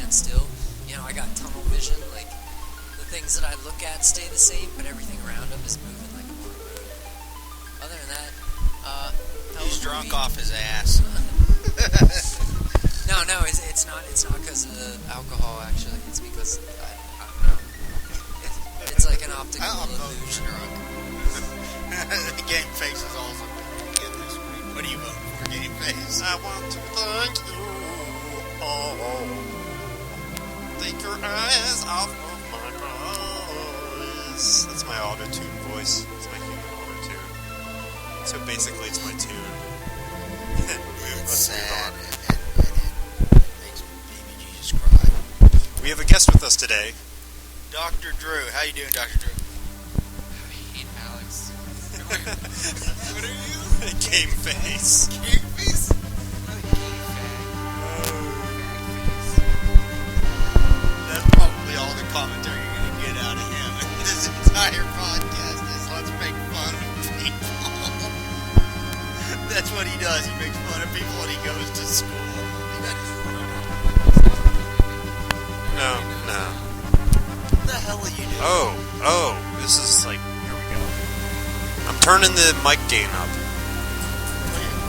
stand still. You know, I got tunnel vision. Like, the things that I look at stay the same, but everything around them is moving like a motor. Other than that, he's drunk off his ass. No, it's not because of the alcohol. Actually, it's because I don't know. It's like an optical illusion. Game Face is also good this week. What do you vote for, Game Face? I want to thank you. Oh, take your eyes off of my voice. That's my auto-tune voice. It's my human auto-tune. So basically, it's my tune. It's sad. And it makes baby Jesus cry. We have a guest with us today. Dr. Drew. How you doing, Dr. Drew? I hate Alex. What are you? Game Face. Game Face? That's probably all the commentary you're going to get out of him. This entire podcast is let's make fun of people. That's what he does. He makes fun of people when he goes to school. No. What the hell are you doing? Oh, this is like, here we go. I'm turning the mic gain up.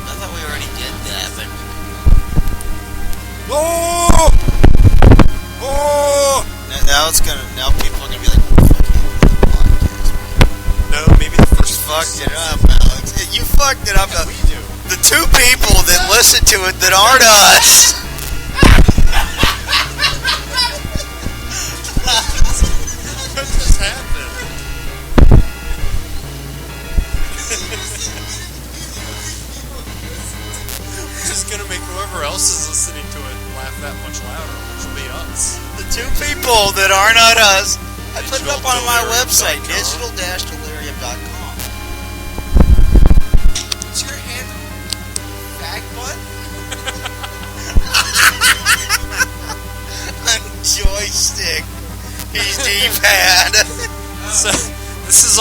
I thought we already did that, but... Oh! Now people are gonna be like, fuck you, podcast, man. No, maybe the first Fucked it up, Alex. You fucked it up. We do. The two people that listen to it that aren't us. What just happened? Just gonna make whoever else is listening to it laugh that much louder, which will be us. The two people that are not us. I put it up on my website, Digital-delirium.com. digital-delirium.com. What's your handle? Fag butt? Joystick. He's D-pad. So, this is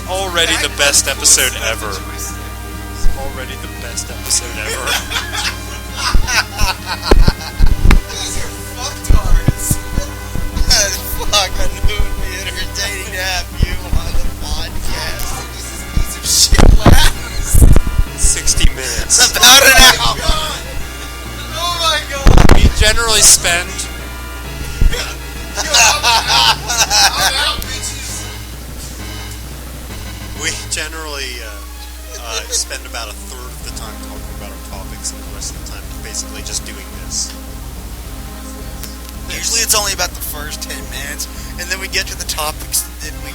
already the best episode ever. It's already the best episode ever. These are fucktards. Fuck, I knew it would be entertaining to have you on the podcast. This is a piece of shit last. 60 minutes. About an hour. Oh my god. We generally spend... I'm out, bitches. We generally spend about a third of the time talking about our topics and the rest of the time basically just doing this. Usually it's only about the first 10 minutes, and then we get to the topics that we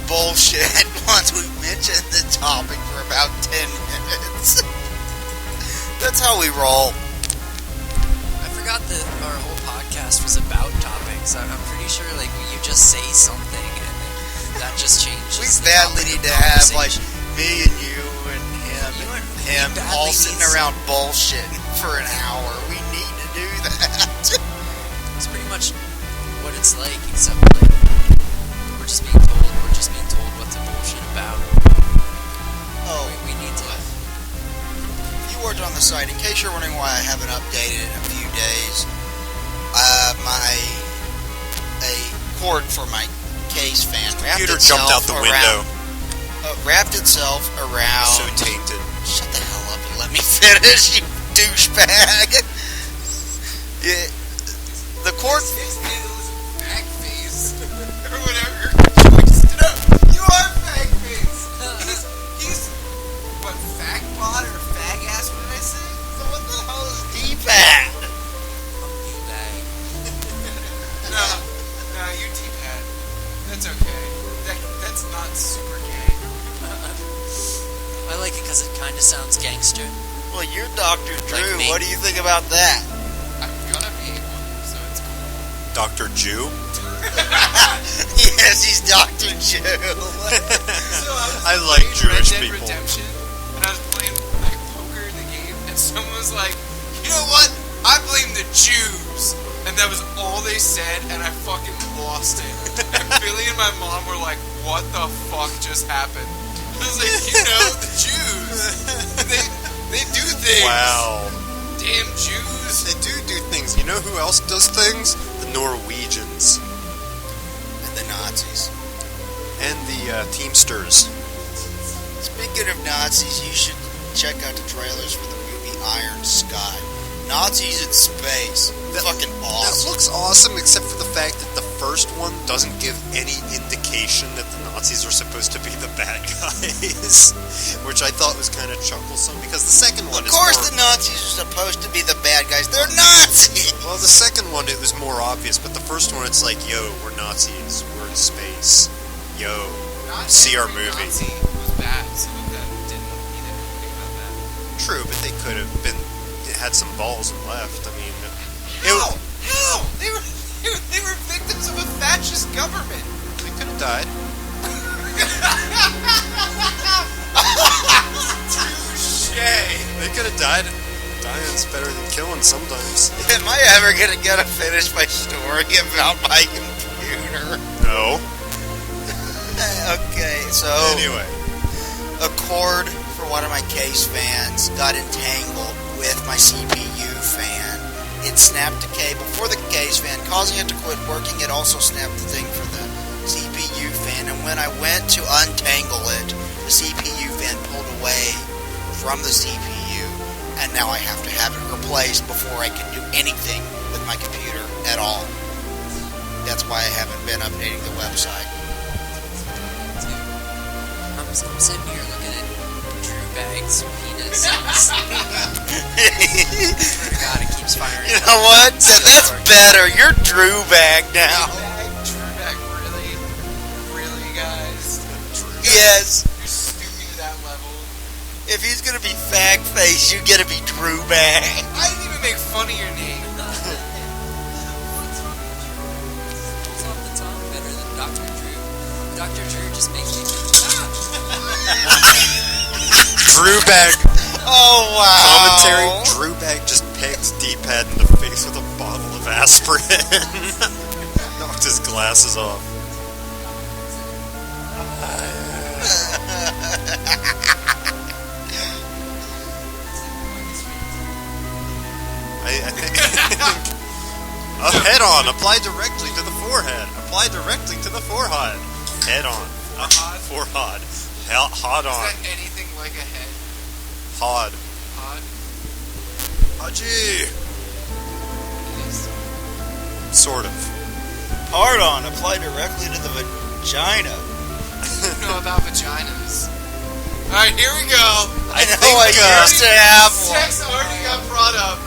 bullshit once we mention the topic for about 10 minutes. That's how we roll. I forgot that our whole podcast was about topics. I'm pretty sure, like, you just say something and then that just changes. We the badly topic need of to have, like, conversation. me and you and him You and and him me all badly sitting needs- around bullshitting for an hour. We need to do that. It's pretty much what it's like, except like we're just being told what to bullshit about. Oh, We need to. you worked on the site. In case you're wondering why I haven't updated in a few days, a cord for my case fan Computer jumped out the window. Wrapped itself around. So tainted. Shut the hell up and let me finish, you douchebag. Yeah, the cord. His handle is fag face. Or whatever. You are fag face. He's what, fag bot or fag ass? What did I say? So what the hell is D-pad? No, you T-pad. That's okay. That's not super gay. I like it because it kind of sounds gangster. Well, you're Dr. Drew. Like me. What do you think about that? I'm gonna be one, so it's cool. Dr. Jew? Yes, he's Dr. Jew. So I like playing Jewish Red Dead people. Redemption, and I was playing like poker in the game, and someone was like, "You know what? I blame the Jews," and that was all they said, and I fucking lost it. And Billy and my mom were like, "What the fuck just happened?" I was like, "You know, the Jews, they do things Wow. to Damn Jews. They do things. You know who else does things? The Norwegians. And the Nazis. And the Teamsters. Speaking of Nazis, you should check out the trailers for the movie Iron Sky. Nazis in space. Fucking awesome. That looks awesome, except for the fact that the first one doesn't give any indication that the Nazis are supposed to be the bad guys. Which I thought was kind of chucklesome, because the second one Of course the Nazis are supposed to be the bad guys. They're Nazis! Well, the second one, it was more obvious, but the first one, it's like, yo, we're Nazis. We're in space. Yo, see our movie. Nazi was bad, so that didn't mean anything about that. True, but they could have had some balls and left. I mean, How? They were victims of a fascist government. they could have died. Touche. They could have died. Dying's better than killing sometimes. Am I ever gonna finish my story about my computer? No. Okay, so Anyway, a cord for one of my case fans got entangled with my CPU fan. It snapped the cable for the case fan, causing it to quit working. It also snapped the thing for the CPU fan, and when I went to untangle it, the CPU fan pulled away from the CPU, and now I have to have it replaced before I can do anything with my computer at all. That's why I haven't been updating the website. I'm sitting here looking at Drew Bag's penis. Swear to God, it keeps firing. You know what? That's better. You're Drew Bag now. Drew Bag, really, guys? Yes. You're stooping to that level. If he's gonna be fag face, you gotta be Drew Bag. I didn't even make fun of your name. It's off the tongue better than Dr. Drew. Dr. Drew just makes me. Drew Bag Oh wow. commentary. Drew Bag just pegged D-pad in the face with a bottle of aspirin. Knocked his glasses off. I think head on. Apply directly to the forehead. Apply directly to the forehead. Head on. Forehead. Hot on. Is that anything like a head? Hod. Hod? Haji. It is. Sort of. Hard on. Apply directly to the vagina. You know about vaginas. Alright, here we go. I know I used to have one. Sex already got brought up.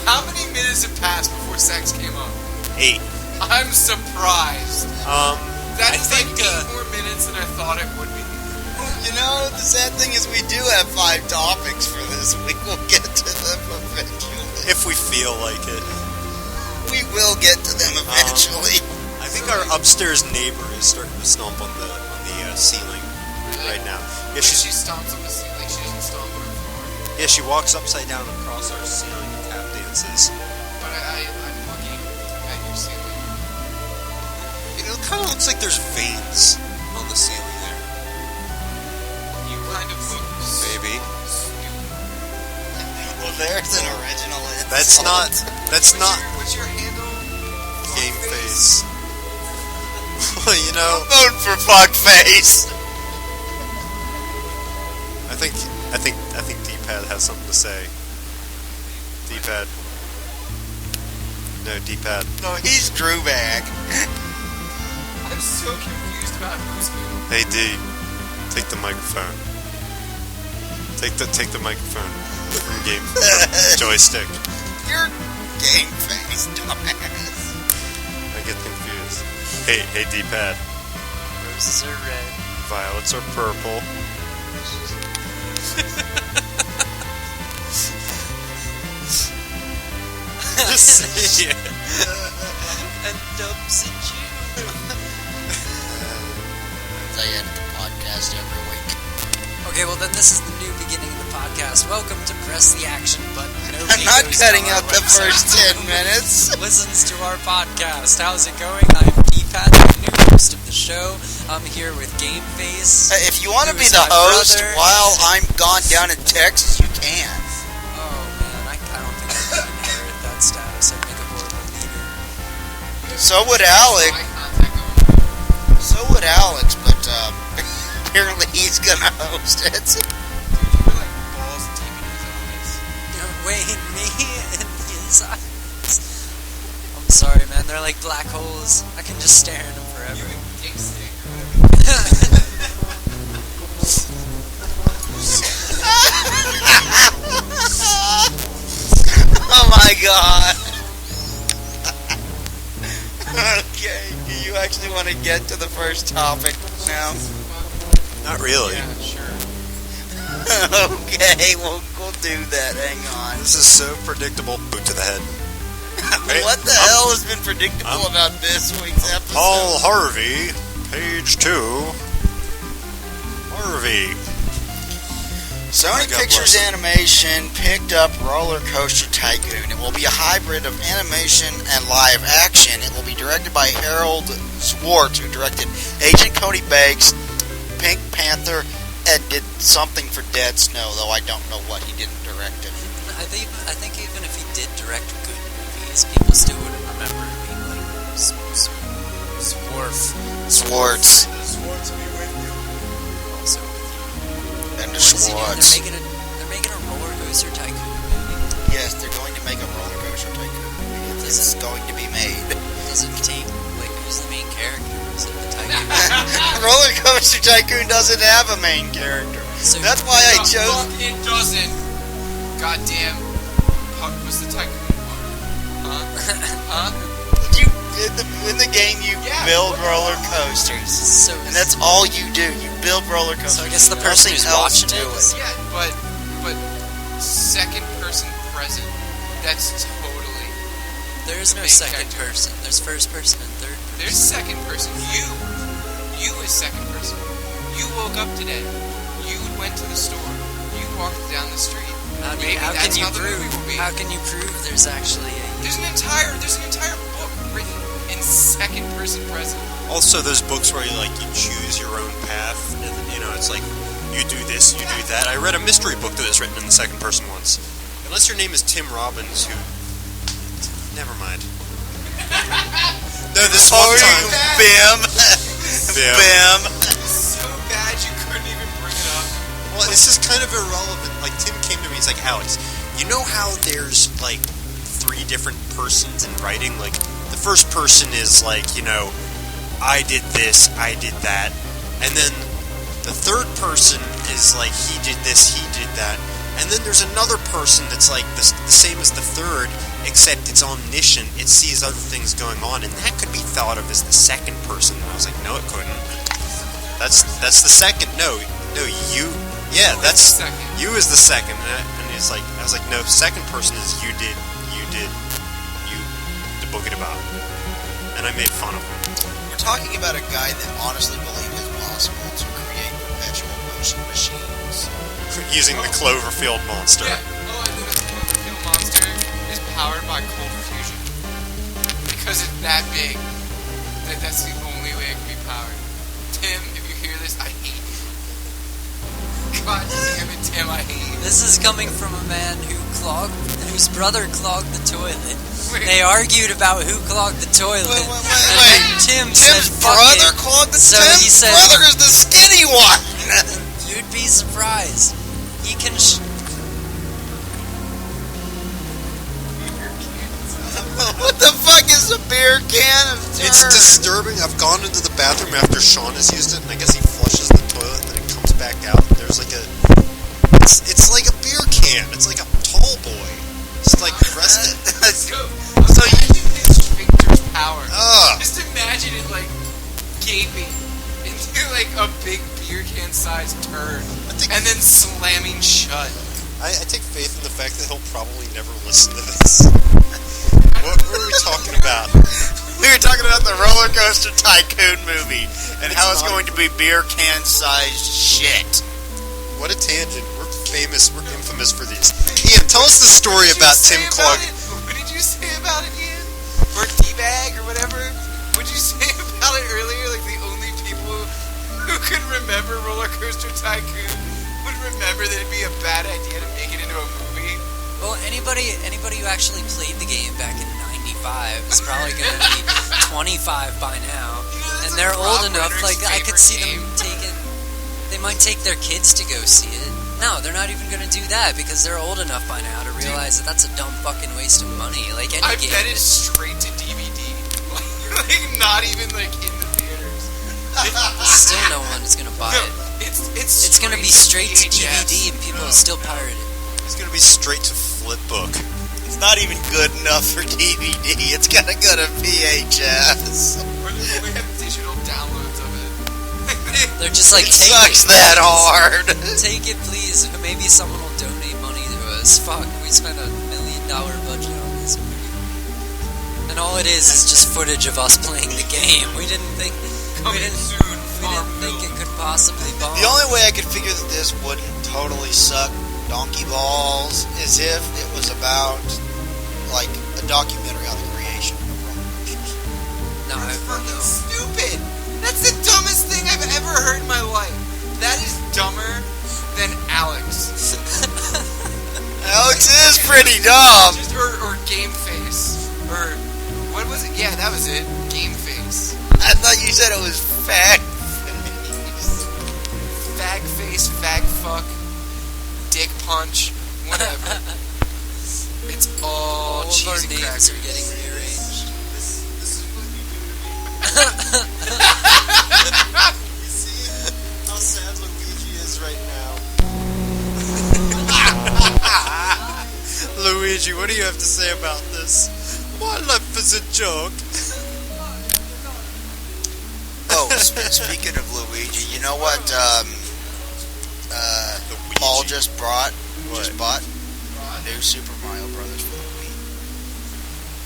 How many minutes have passed before sex came up? 8. I'm surprised. That I is think, like 8 more minutes than I thought it would be. You know, the sad thing is we do have 5 topics for this week. We'll get to them eventually. If we feel like it. We will get to them eventually. I think our upstairs neighbor is starting to stomp on the ceiling right now. Yeah, She she's stomps on the ceiling. She doesn't stomp on her floor. she walks upside down across our ceiling and tap dances. But I'm looking at your ceiling. It kind of looks like there's veins on the ceiling there. You kind of look Maybe. stupid. Well, there's an original insult. That's not What's your handle? game face. Well, you know, Vote for fuckface. I think D-pad has something to say. D-pad. No, D-pad. No, he's Drew Bag. I'm so confused about who's who. Hey D, take the microphone. Take the microphone from game joystick. You're game face, dumbass. I get confused. Hey D-pad. Roses are red. Violets are purple. Just say it. And dubs and you. I end the podcast every week. Okay, well then this is the new beginning of the podcast. Welcome to Press the Action Button. I'm not cutting out the first 10 minutes. Listens to our podcast. How's it going? I'm D-Pat, the new host of the show. I'm here with Game Face. If you want to be Who's the my host brother. while I'm gone down in Texas, you can. Oh man, I don't think I can inherit that status. I'd make a horrible leader. So would Alex. Eye contact going. So would Alex, but apparently he's gonna host it. Dude, you were like balls deep in his eyes. Wait, me and his eyes? I'm sorry, man. They're like black holes. I can just stare at them forever. You and dick stick or whatever. Oh my god. Okay, do you actually want to get to the first topic now? Not really. Yeah, sure. Okay, we'll do that. Hang on. This is so predictable. Boot to the head. What the hell has been predictable about this week's episode? Paul Harvey, page 2. Harvey. Sony God Pictures bless. Animation picked up Roller Coaster Tycoon. It will be a hybrid of animation and live action. It will be directed by Harold Schwartz, who directed Agent Cody Banks, Pink Panther, and did something for Dead Snow, though I don't know what he didn't direct it. I think even if he did direct good movies, people still wouldn't remember it being like Swarf. Schwartz Swords be with you. Also, and the what is he doing? Schwartz. They're making a roller coaster tycoon movie. Yes, they're going to make a Roller Coaster Tycoon. It's going to be made. Does it take like who's the main character? Is it the tycoon? Roller Coaster Tycoon doesn't have a main character. So That's why I The chose. fuck it doesn't. Goddamn. What's the tycoon? Huh? You in the game you Yeah, build roller roller coasters, So and that's all you do. You build roller coasters. So I guess the person Nothing who's else watching to it is- Yeah, but second person present. That's totally. there is no main second character. person. There's first person and third person. There's second person. You is second person. You woke up today. You went to the store. You walked down the street. Maybe How that's can you how the prove? movie will be. How can you prove there's actually a? There's an entire book written in second person present. Also, those books where you choose your own path, and it's like you do this, you do that. I read a mystery book that was written in the second person once. Unless your name is Tim Robbins, who, never mind. No, this one time, Bim. Bim. Bim. So bad you couldn't even bring it up. Well, this is kind of irrelevant. Like, Tim came to me, he's like, Alex, you know how there's, 3 different persons in writing? Like, the first person is, I did this, I did that. And then the third person is, he did this, he did that. And then there's another person that's, the same as the third, except it's omniscient. It sees other things going on, and that could be thought of as the second person. And I was like, no, it couldn't. That's the second. No, you. Yeah, that's second. you is the second. And it's like, I was like, no, second person is you did, the book it about. And I made fun of him. We're talking about a guy that honestly believes it's possible to create perpetual motion machines. Using the Cloverfield monster. Yeah. Oh, and the Cloverfield monster is powered by cold fusion. Because it's that big. That's the only way it can be powered. Tim, if you hear this, I hate you. God damn it, Tim, I hate you. This is coming from a man whose brother clogged the toilet. Wait. They argued about who clogged the toilet. Wait. And then Tim said, Tim's "Fuck brother it." called the So he Tim's said- brother is the skinny one. You'd be surprised. He can. What the fuck is a beer can of turd? It's disturbing. I've gone into the bathroom after Sean has used it, and I guess he flushes the toilet, and then it comes back out. And there's it's like a beer can. It's like a tall boy. It's like rested. So imagine his sphincter's power. Ugh. Just imagine it gaping into a big beer can sized turd, and then slamming shut. I take faith in the fact that he'll probably never listen to this. What were we talking about? We were talking about the Roller Coaster Tycoon movie and how it's not- going to be beer can sized shit. What a tangent. We're famous. We're infamous for these. Ian, tell us the story about Tim Clog. What did you say about it, Ian? Or teabag or whatever? What did you say about it earlier? The only people could remember Roller Coaster Tycoon would remember that it'd be a bad idea to make it into a movie. Well, anybody who actually played the game back in '95 is probably going to be 25 by now, and they're old enough. Like I could see them taking. They might take their kids to go see it. No, they're not even going to do that because they're old enough by now to realize that that's a dumb fucking waste of money. Like any I game. bet it's straight to DVD. Like not even like in the theaters. Still, no one's going to buy it. It's going to be straight to VHS. DVD, and people will still pirate it. It's gonna be straight to Flipbook. It's not even good enough for DVD. It's gotta go to VHS. Or they have digital downloads of it. They're just like, It take sucks it, that please. hard. Take it, please. Maybe someone will donate money to us. Fuck, we spent $1 million budget on this movie, and all it is just footage of us playing the game. We didn't think Soon, it could possibly bomb. The only way I could figure that this wouldn't totally suck donkey balls is if it was about like a documentary on the creation of roller coasters. No, fucking stupid. That's the dumbest thing I've ever heard in my life. That is dumber than Alex. Alex is pretty dumb. Just, or Game Face. Or, what was it? Yeah, that was it. Game Face. I thought you said it was fag. Fag Face, Fag Fuck, Dick Punch, whatever. It's all of cheese our and names crackers. are getting rearranged. This is what you do to me. You see how sad Luigi is right now? Luigi, what do you have to say about this? My life is a joke. Oh, speaking of Luigi, you know what? Paul just bought a new Super Mario Brothers for the Wii.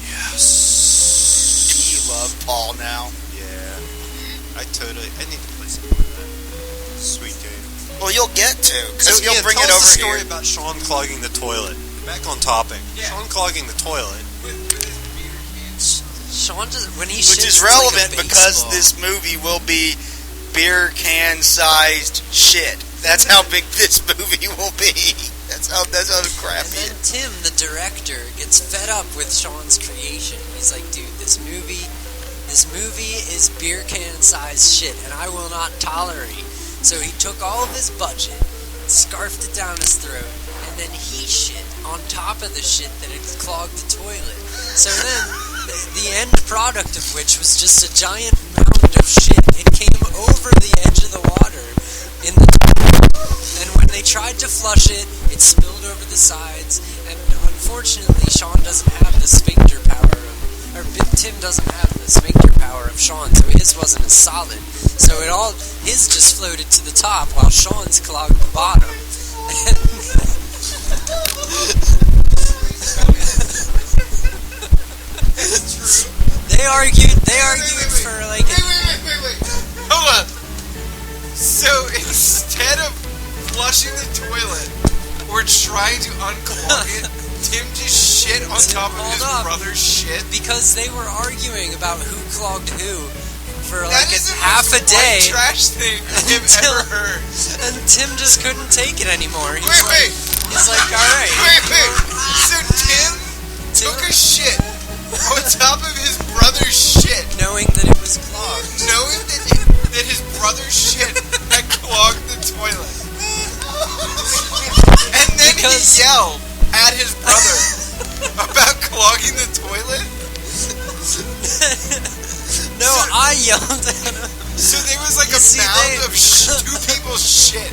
Yes. Do you love Paul now? Yeah. I need to play some more of that. Sweet game. Well, you'll get to, because he'll Ian, bring tell it us over the story here. about Sean clogging the toilet. Back on topic. Yeah. Sean clogging the toilet. With his beer cans. Sean just when he Which shits, is it's like a relevant because baseball. this movie will be beer can sized shit. That's how big this movie will be. That's how And crappy then it Tim, the director, gets fed up with Sean's creation. He's like, dude, this movie is beer can sized shit, and I will not tolerate. So he took all of his budget, scarfed it down his throat, and then he shit on top of the shit that had clogged the toilet. So then, the end product of which was just a giant mound of shit. It came over the edge of the water in the toilet, and when they tried to flush it, it spilled over the sides, and unfortunately Sean doesn't have the sphincter power of, or Tim doesn't have the sphincter power of Sean, so his wasn't as solid. So his just floated to the top while Sean's clogged the bottom. They argued for like Wait. Hold on. So instead of flushing the toilet or trying to unclog it, Tim just shit on top of his Hold up. brother's shit. because they were arguing about who clogged who for That like is the half a most day, white trash thing I've Until- ever heard. and Tim just couldn't take it anymore. He's Wait. He's like, all right. Wait. So Tim took a shit on top of his brother's shit, knowing that it was clogged. knowing that his brother's shit had clogged the toilet. And then Because- he yelled at his brother about clogging the toilet. No, I yelled at him. So there was like a See, mound they- of two people's shit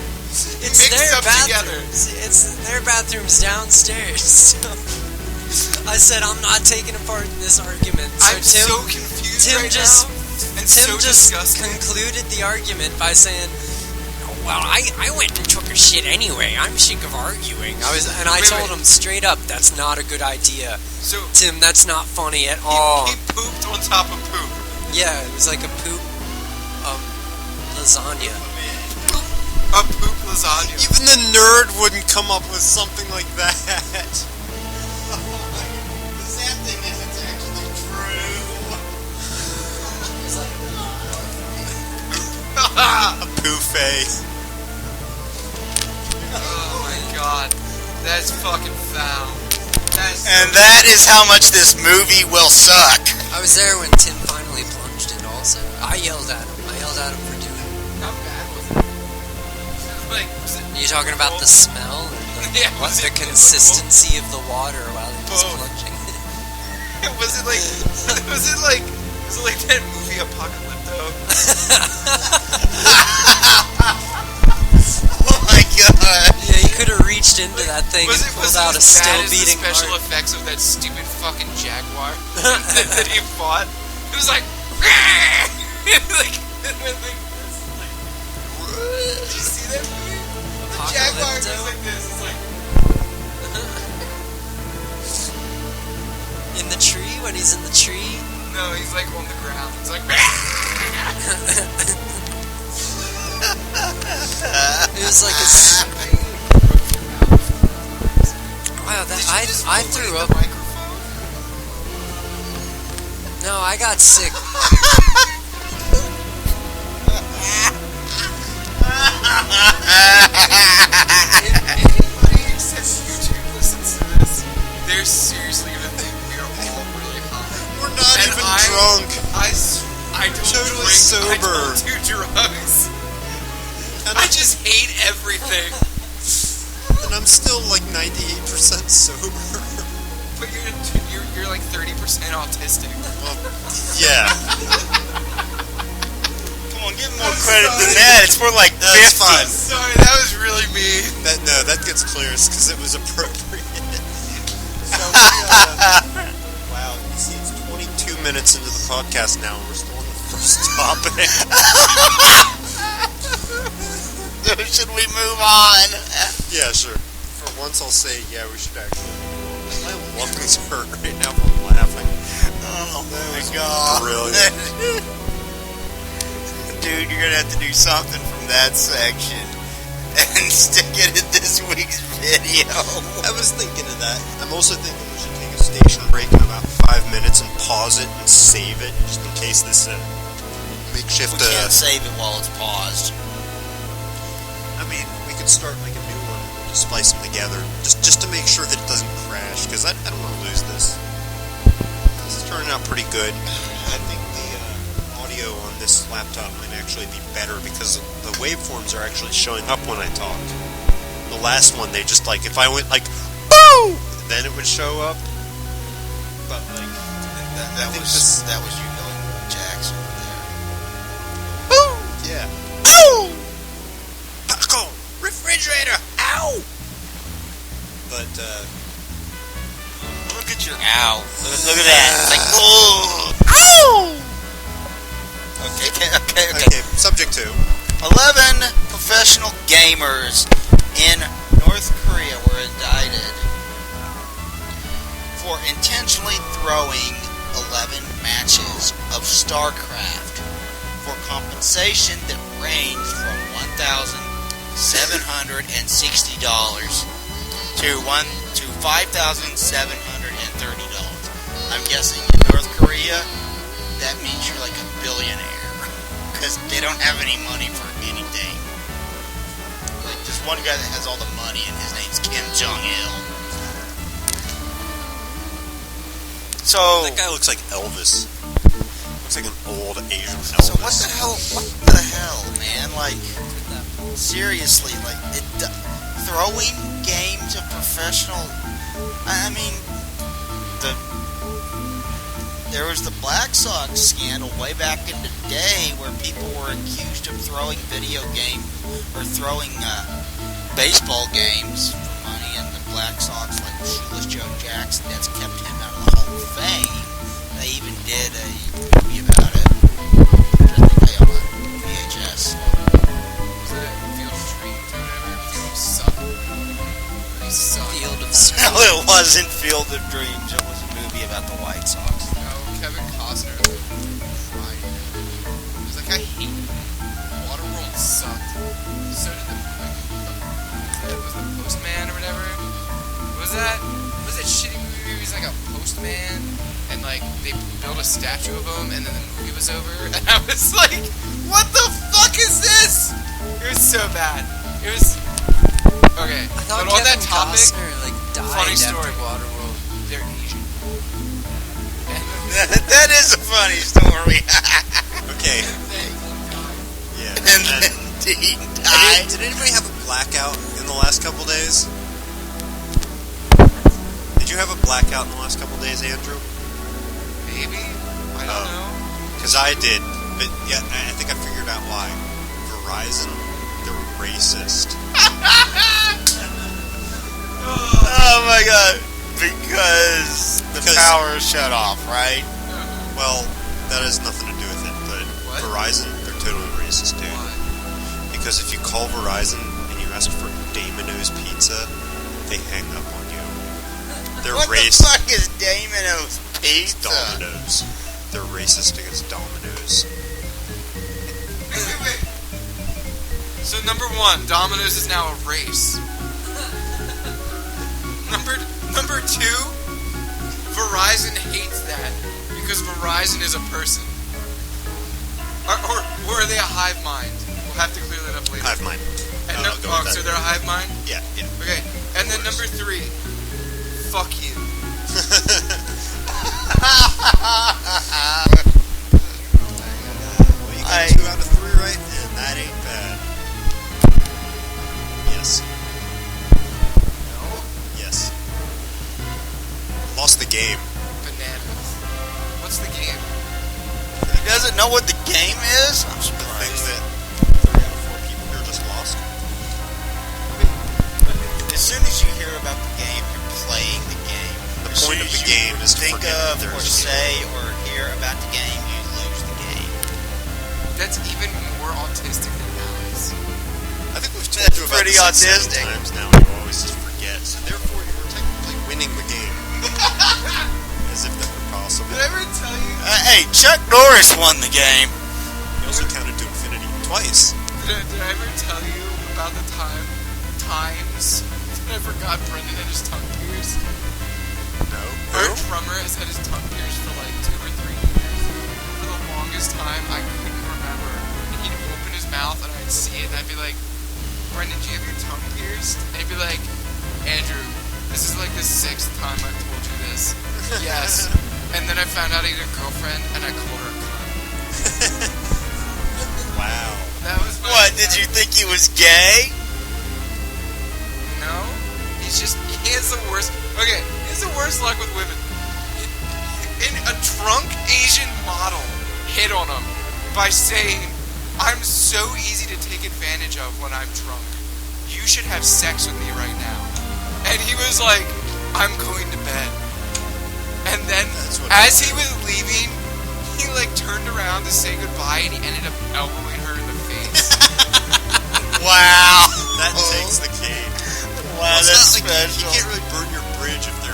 It's mixed their up together. bathrooms. It's their bathrooms downstairs. So I said I'm not taking a part in this argument. So I'm Tim, so confused Tim right just- now. And Tim so just disgusted. concluded the argument by saying, "Well, I went and took a shit anyway. I'm sick of arguing." I Wait. told him straight up, "That's not a good idea, So Tim. That's not funny at all." he pooped on top of poop. Yeah, it was like a poop lasagna. A poop lasagna. Even the nerd wouldn't come up with something like that. That thing isn't actually true. A poof. way. Oh my god. That's fucking foul. And that is how much this movie will suck. I was there when Tim finally plunged in also. I yelled at him. For doing it. How bad was it? Like, was it... Are you talking about the smell? Or the, Yeah, what, was the it- consistency of the water while he was Both. plunging? Was it like that movie Apocalypto? Oh my god. Yeah, he could have reached into that thing and pulled out a as bad still as the beating special heart. effects of that stupid fucking jaguar that he fought? It was like, like, it went like this. Like, did you see that movie? The jaguar goes like this. It's like, In the tree? When he's in the tree? no, he's like on the ground. It's like, It was like a... Wow, that, I threw up. No, I got sick. Anybody except YouTube listens to this, they're seriously gonna think we are all really high. We're not And even drunk. I don't Totally drink. sober. I don't do drugs. And I just hate everything. And I'm still like 98% sober. But you're like 30% autistic. Well, yeah. Come on, give him more credit than that. It's more like That's 50. fine. Sorry, that was really mean. That gets clearest because it was appropriate. So wow, you see, it's 22 minutes into the podcast now, and we're still on the first topic. Should we move on? Yeah, sure. For once, I'll say, yeah, we should actually. My lungs hurt right now from laughing. Oh my god. Brilliant. Dude, you're gonna have to do something from that section and stick it in this week's video. I was thinking of that. I'm also thinking we should take a station break in about 5 minutes and pause it and save it, just in case this makeshift. We can't save it while it's paused. I mean, we could start like a new one and just splice them together, just to make sure that it doesn't crash, because I don't want to lose this. This is turning out pretty good. I think the audio on this laptop might actually be better, because the waveforms are actually showing up when I talk. The last one, they just like, if I went like, boo! Then it would show up. But like, That was you going Jackson there. boo! Yeah. Boo! Taco! Refrigerator! Ow! But, Look at your ow. Look at that. It's like, oh! Ow! Okay. Subject 2. 11 professional gamers in North Korea were indicted for intentionally throwing 11 matches of StarCraft for compensation that ranged from $1,760 to $5,730. I'm guessing in North Korea, that means you're like a billionaire, because they don't have any money for anything. Like, there's one guy that has all the money, and his name's Kim Jong-il. So, That guy looks like Elvis. Looks like an old Asian Elvis. so what the hell, man? Like, seriously, like, throwing games of professional. I mean, there was the Black Sox scandal way back in the day where people were accused of throwing video games or throwing baseball games for money, and the Black Sox, like Shoeless Joe Jackson, that's kept him out of the Hall of Fame. They even did a movie about it. I think I own on VHS. Was it Field of Dreams or whatever? Field of Suck. They suck. Field of No, it wasn't Field of Dreams. It was a movie about the White Sox. No, Kevin Costner crying. He was like, I hate you. Waterworld sucked. So did the Postman or whatever. Was that shitty movie? He was like a postman, and like they built a statue of him, and then the movie was over, and I was like, what the fuck is this? It was so bad. It was okay. I thought But on that Kevin topic, Costner died funny after story. Waterworld. They're Asian. That is a funny story. Okay. Yeah. And then he died. Did anybody have a blackout in the last couple days? Did you have a blackout in the last couple days, Andrew? Maybe. I don't know. Because I did. But yeah, I think I figured out why. Verizon, they're racist. Oh my god. Because the power is shut off, right? Well, that has nothing to do with it, but What? Verizon, they're totally racist, dude. Why? Because if you call Verizon and you ask for Domino's pizza, they hang up on you. They're What the racist. fuck is Domino's pizza? Domino's. They're racist against Domino's. Wait. So number one, Domino's is now a race. Number two, Verizon hates that because Verizon is a person. Or are they a hive mind? We'll have to clear that up later. Hive mind. And I'll go with that. so they're a hive mind? Yeah. Okay. And then number three, fuck you. Well, you got 2 out of 3 right, and that ain't bad. Yes. No? Yes. Lost the game. Bananas. What's the game? He doesn't know what the game is? I'm The thing surprised. that 3 out of 4 people here just lost. As soon as you hear about the game, you're playing the game. The As point soon of as the you game is to think forget that of there's or a game. say or hear about the game, you lose the game. That's even more autistic than Alex. I think we've told That's you about pretty this like 7 autistic. times now, and you always just forget. So therefore, you're technically winning the game. As if that were possible. Did I ever tell you? Hey, Chuck Norris won the game. You also counted to infinity twice. Did I ever tell you about the times that I forgot Brendan had his tongue pierced? No. Our drummer has had his tongue pierced for like 2 or 3 years. For the longest time, I couldn't remember. And he'd open his mouth and I'd see it and I'd be like, Brendan, do you have your tongue pierced? And he'd be like, Andrew, this is like the 6th time I've told you this. Yes. And then I found out he had a girlfriend and I called her a cunt. Wow. That was my What, did you think he was gay? No. He has the worst. Okay, he has the worst luck with women. A drunk Asian model hit on him by saying, I'm so easy to take advantage of when I'm drunk. You should have sex with me right now. And he was like, I'm going to bed. And then, That's what as I he was leaving, he like turned around to say goodbye and he ended up elbowing her in the face. Wow. That takes the cake. Wow, Well, it's that's not like special. you can't really burn your bridge if you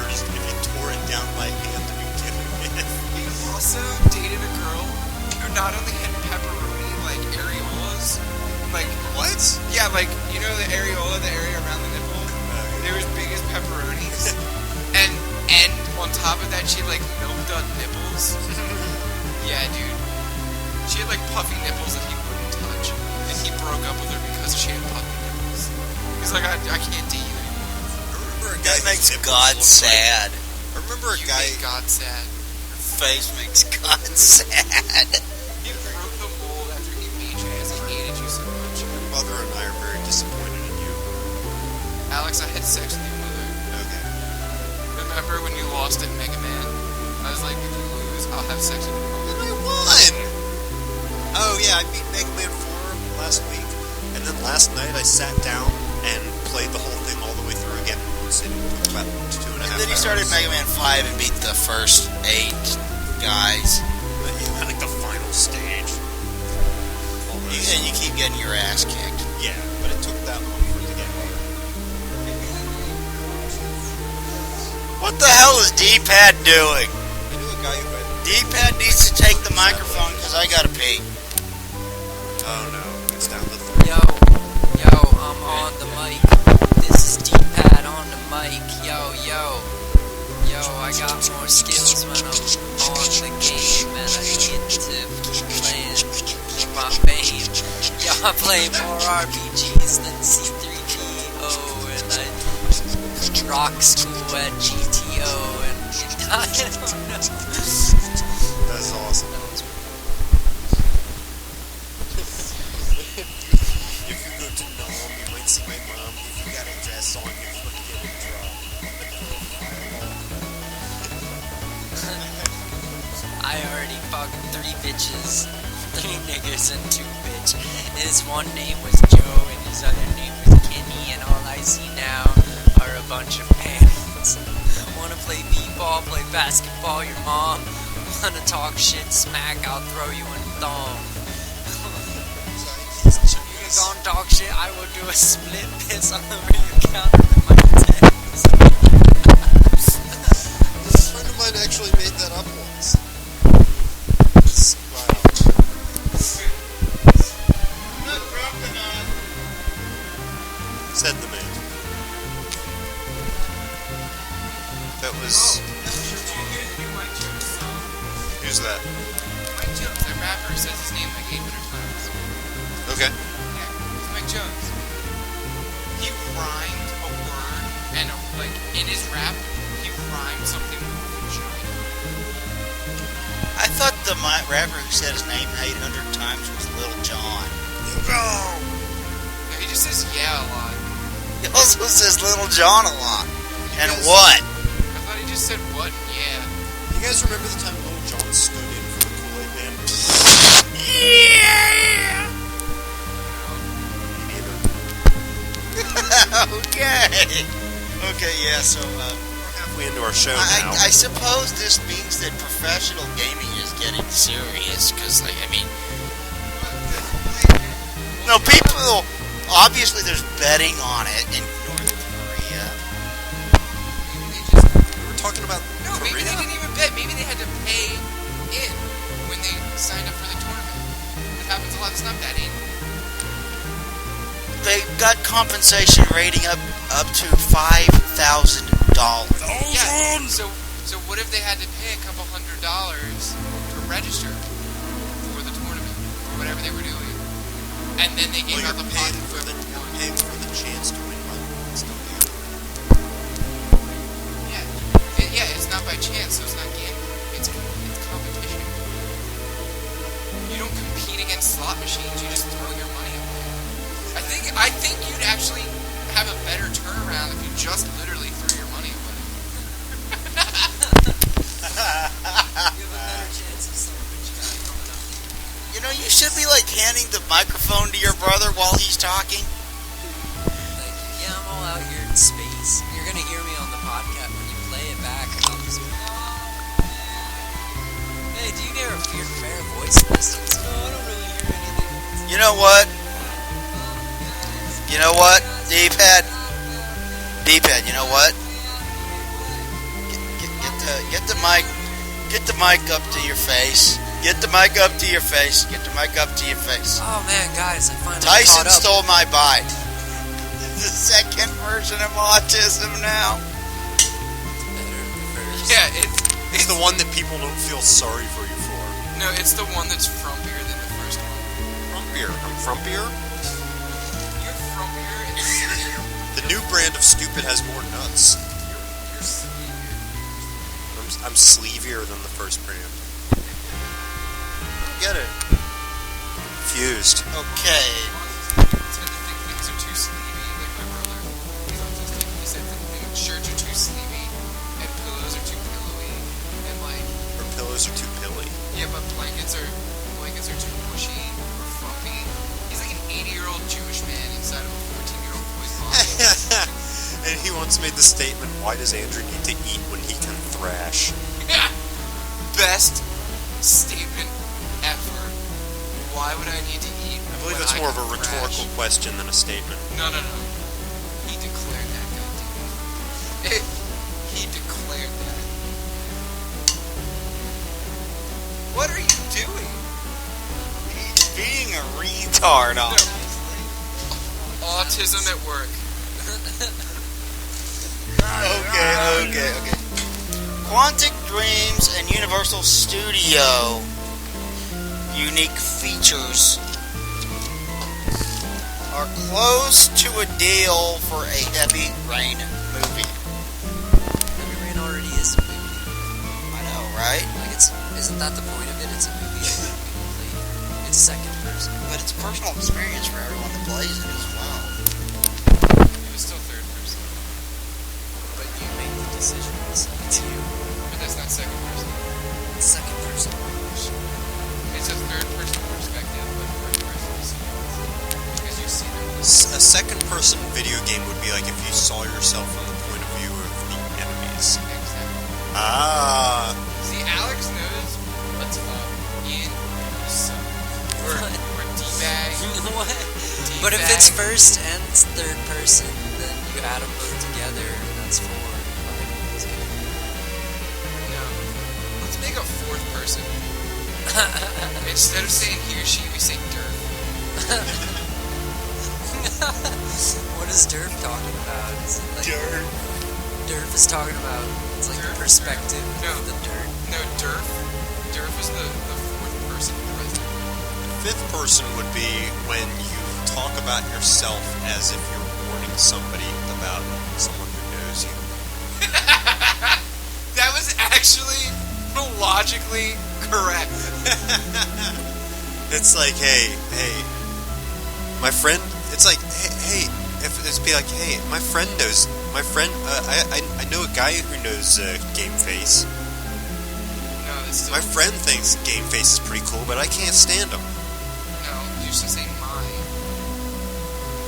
tore it down by hand to begin with. He also dated a girl who not only had pepperoni, like areolas, like What? yeah, like you know the areola, the area around the nipple, they were as big as pepperonis, and on top of that she had like milk dud nipples. Yeah, dude, she had like puffy nipples that he wouldn't touch, and he broke up with her because she had puffy nipples. He's like, I can't date you anymore. I remember a guy That makes whose nipples God looked like- sad. I remember a You guy. made God sad. Face makes God sad. He broke the mold after he beat you because he hated you so much. My mother and I are very disappointed in you. Alex, I had sex with your mother. Okay. Remember when you lost at Mega Man? I was like, if you lose, I'll have sex with your mother. I won! Oh yeah, I beat Mega Man 4 last week, and then last night I sat down and played the whole thing all the way through again in one sitting. It took about 2.5 And then he hours. started Mega Man 5 and beat the first 8 guys. I think the final stage. Almost. And you keep getting your ass kicked. Yeah, but it took that long for it to get better. What the hell is D-Pad doing? I knew a guy who had... D-Pad needs to take the microphone because I gotta pee. Oh no, it's down to 3. Yo, I'm on the mic. This is D-Pad on the mic. Yo, I got more skills when I'm on the game, and I need to keep playing for my fame. Yo, I play more RPGs than C3PO, and I rock school at GTO, and I don't know. That's awesome. That was If you go to Nom, you might see my mom. If you got a dress on, you fucking get a drop. I already fucked 3 bitches, 3 niggas, and 2 bitch. His one name was Joe, and his other name was Kenny, and all I see now are a bunch of panties. Wanna play b-ball, play basketball, your mom? Wanna talk shit, smack, I'll throw you in thong. You gonna talk shit, I will do a split piss all over your counter with my tits. A friend of mine actually made that up once. Wow. Said the man. That was... Who's that? Mike Jones, that rapper, says his name like 800 times. Okay. Yeah, it's Mike Jones. He rhymed a word, and like in his rap, he rhymed something with vagina. I thought the rapper who said his name 800 times was Lil Jon. Yeah, he just says yeah a lot. He also says Lil Jon a lot. And what? I thought he just said what and yeah. You guys remember the time Lil Jon stood in for the Kool-Aid Man? Yeah! Me neither. Okay. Okay, yeah, so, We're halfway into our show now. I suppose this means that professional gaming is getting serious, because, like, I mean... No, people... Obviously, there's betting on it in North Korea. Maybe they just... We're talking about No, maybe they Korea? didn't even bet. Maybe they had to pay in when they signed up for the tournament. It happens a lot. It's not betting. They got compensation rating up to $5,000. Yeah. So what if they had to pay a couple $100 to register for the tournament or whatever they were doing, and then they gave out the pot to whoever won? You're paying for the chance to win money. It's not gambling. Yeah, it's not by chance, so it's not gambling. It's competition. You don't compete against slot machines. You just throw your money away. I think you'd actually have a better turnaround if you just literally threw your money away. You have a better chance of something what you got coming up. You know, you should be, like, handing the microphone to your brother while he's talking. Like, yeah, I'm all out here in space. You're gonna hear me on the podcast when you play it back. I'll just be, hey, do you hear a fair voice listens? No, I don't really hear anything. You know what? You know what? D-pad, you know what? Get the mic up to your face. Get the mic up to your face. Get the mic up to your face. Oh man, guys, I finally Tyson caught up. stole my bite. The second version of autism now. Yeah, It's the one that people don't feel sorry for you for. no, it's the one that's frumpier than the first one. Frumpier. I'm frumpier? You're frumpier and sleepier. The new brand of stupid has more nuts. You're sleepier. I'm sleevier than the first brand. Get it. Confused. Okay. Tend to think things are too sleepy, like my brother. He's autistic. He said that shirts are too sleepy, and pillows are too pillowy, and like Or pillows are too pilly. yeah, but blankets are too mushy or frumpy. He's like an 80-year-old Jewish man inside of a 14-year-old boy's body. And he once made the statement, why does Andrew need to eat when he can thrash? Best statement ever. Why would I need to eat? I believe that's more of a rhetorical question than a statement. No. He declared that, goddammit. He declared that. What are you doing? He's being a retard, obviously. Autism at work. Okay. Quantic Dreams and Universal Studio unique features. are close to a deal for a Heavy Rain movie. Heavy Rain already is a movie. I know, right? Like, isn't that the point of it? It's a movie that people play. It's second person. But it's a personal experience for everyone that plays it as well. It was still third person. But you make the decision. It's you. But that's not second person. It's second person. It's a third person perspective, but first person is because you see them. A second-person video game would be like if you saw yourself from the point of view of the enemies. Exactly. Ah. See, Alex knows what's up in some or D-bag. What? But if it's first and it's third person, then you add them both together, and that's four. No. Let's make a fourth person. Instead of saying he or she, we say derf. What is Derf talking about? Is it like Derf is talking about, it's like Derf? the perspective No. of the dirt. No, derf. Derf is the fourth person present. Fifth person would be when you talk about yourself as if you're warning somebody about someone who knows you. That was actually logically correct. It's like, hey, my friend. It's like, hey. If it's be like, hey, my friend knows. My friend, I know a guy who knows Game Face. No, that's still... My friend thinks Game Face is pretty cool, but I can't stand him. No, you should say mine.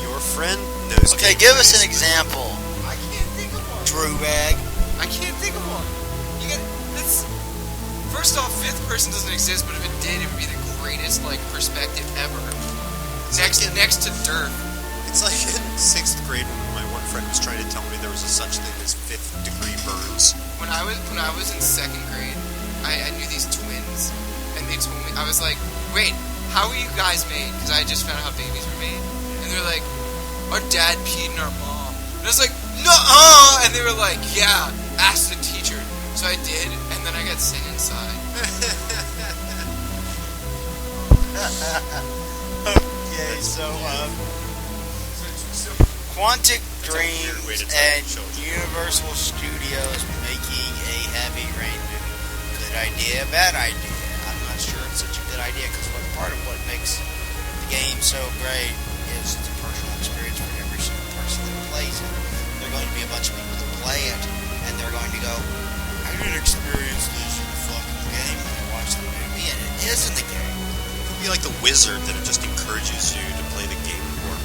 Your friend knows. Okay, Game give us Face, an example, I can't think of one. Drew Bag. I can't think of one. You got that's. First off, fifth person doesn't exist, but if it did, it would be the greatest perspective ever. Next to derf. It's like in 6th grade when my one friend was trying to tell me there was a such thing as 5th degree burns. When I was in 2nd grade, I knew these twins, and they told me, I was like, wait, how were you guys made? Because I just found out how babies were made, and they're like, our dad peed in our mom, and I was like, nuh-uh, and they were like, yeah, ask the teacher. So I did, and then I got sent inside. Okay, so Quantic Dreams and Universal Studios making a Heavy Rain movie. Good idea, bad idea. I'm not sure it's such a good idea because part of what makes the game so great is the personal experience for every single person that plays it. There are going to be a bunch of people that play it, and they're going to go, I didn't experience this in the fucking game when I watched the movie, and it is in the game. It would be like the wizard that it just encourages you to play the game more.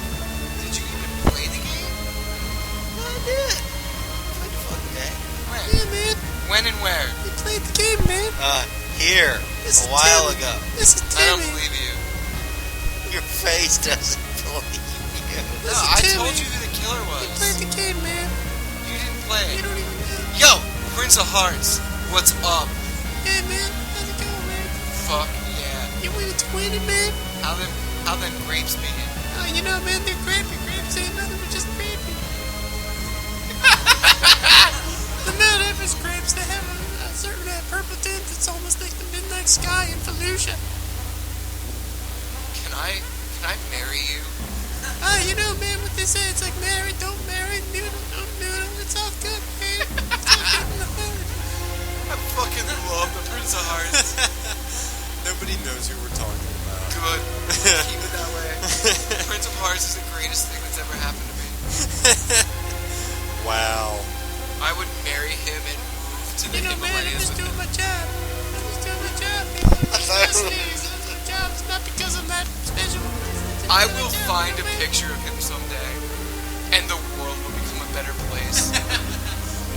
Did you even play the game? I did. I played the fucking game. When? Yeah, man. When and where? You played the game, man. Here, This a is while Timmy. ago. This is I don't Timmy. believe you. Your face doesn't believe you. No, Listen, I Timmy. told you who the killer was. You played the game, man. You didn't play You it. don't even know. Yo, Prince of Hearts, what's up? Hey, man. How's it going, man? Fuck yeah. You win 20, man. How them grapes being? Oh, you know, man, they're grapey. Grapes ain't nothing but just grapey. The not every grapes, they have a certain purple tint that's almost like the midnight sky in Fallujah. Can I marry you? You know, man, what they say, it's like marry, don't marry, noodle, don't noodle. It's all good, man. It's all good in the hood. I fucking love the Prince of Hearts. Nobody knows who we're talking about. Good. Keep it that way. Prince of Hearts is the greatest thing that's ever happened to me. Wow. I would marry him and move to the You know, man, I'm Himalayas just with doing him. my job. I'm just doing my job, man. Trust me, it's a job. It's not because I'm that special. I will find a picture of him someday, and the world will become a better place.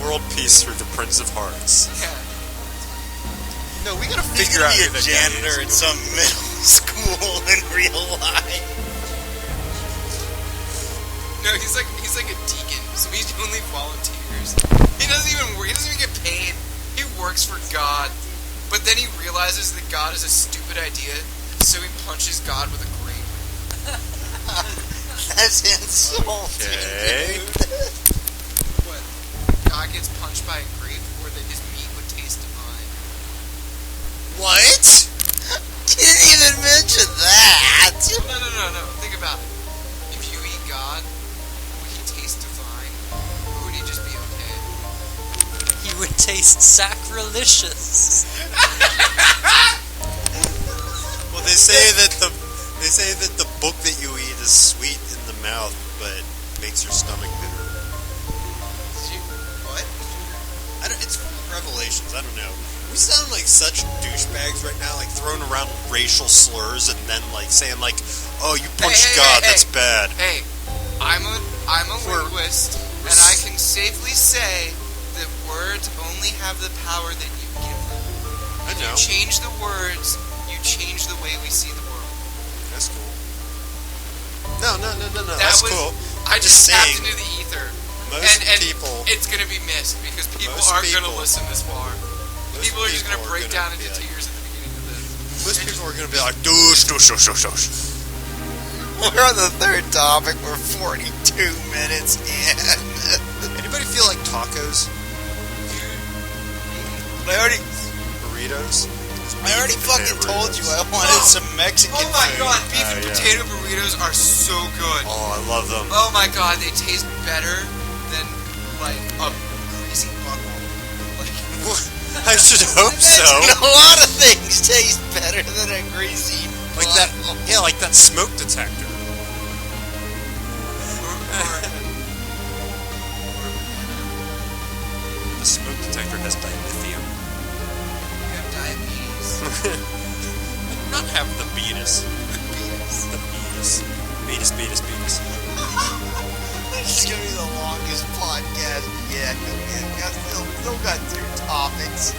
World peace through the Prince of Hearts. Yeah. No, we gotta He's figure gonna out be who a the guy janitor is. at some middle school in real life. No, he's like a deacon, so he only volunteers. He doesn't even get paid. He works for God, but then he realizes that God is a stupid idea, so he punches God with a grape. That's insulting. Okay. What? God gets punched by a grape, or that his meat would taste divine. What? You didn't even mention that. No. Think about it. If you taste sacrilegious. Well, they say that the book that you eat is sweet in the mouth, but makes your stomach bitter. What? It's Revelations. I don't know. We sound like such douchebags right now, like throwing around racial slurs and then like saying like, "Oh, you punched God. That's bad." Hey, I'm a linguist, and I can safely say that words only have the power that you give them. I know. You change the words, you change the way we see the world. That's cool. No. That's cool. I just tapped into the ether. Most and people... It's going to be missed because people Most aren't going to people- listen this far. People are just going to break down into like, tears at the beginning of this. Most people are going to be like, douche. We're on the third topic. We're 42 minutes in. Anybody feel like tacos? Burritos? I already fucking told you I wanted some Mexican Oh my food. god, beef and yeah. potato burritos are so good. Oh, I love them. Oh my god, they taste better than like a greasy butthole. Like, I should hope so. A lot of things taste better than a greasy Like that, yeah, like that smoke detector. The smoke detector has dilithium. you have diabetes. Not have the beatus. The beatus. Beatus. This is gonna be the longest podcast yet. Still got 2 topics.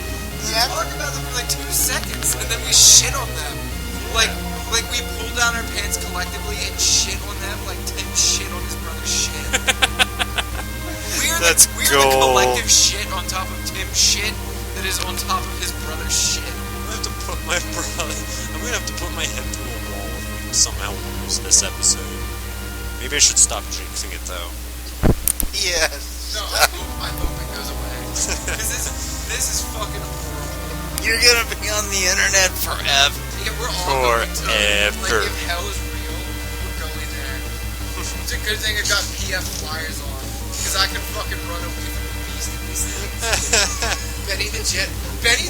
Yeah, talk about them for like 2 seconds, and then we shit on them. Like we pull down our pants collectively and shit on them, like Tim shit on his brother's shit. We're the collective shit on top of Tim's shit that is on top of his brother's shit. I'm gonna have to put my head through a wall if we somehow lose this episode. Maybe I should stop jinxing it though. Yes. No, I hope it goes away. Because this is fucking horrible. You're gonna be on the internet forever. Yeah, we're all going to. Forever. Like, if hell is real, we're going there. It's a good thing I got PF flyers on. Because I can fucking run away from the beast in these things. Benny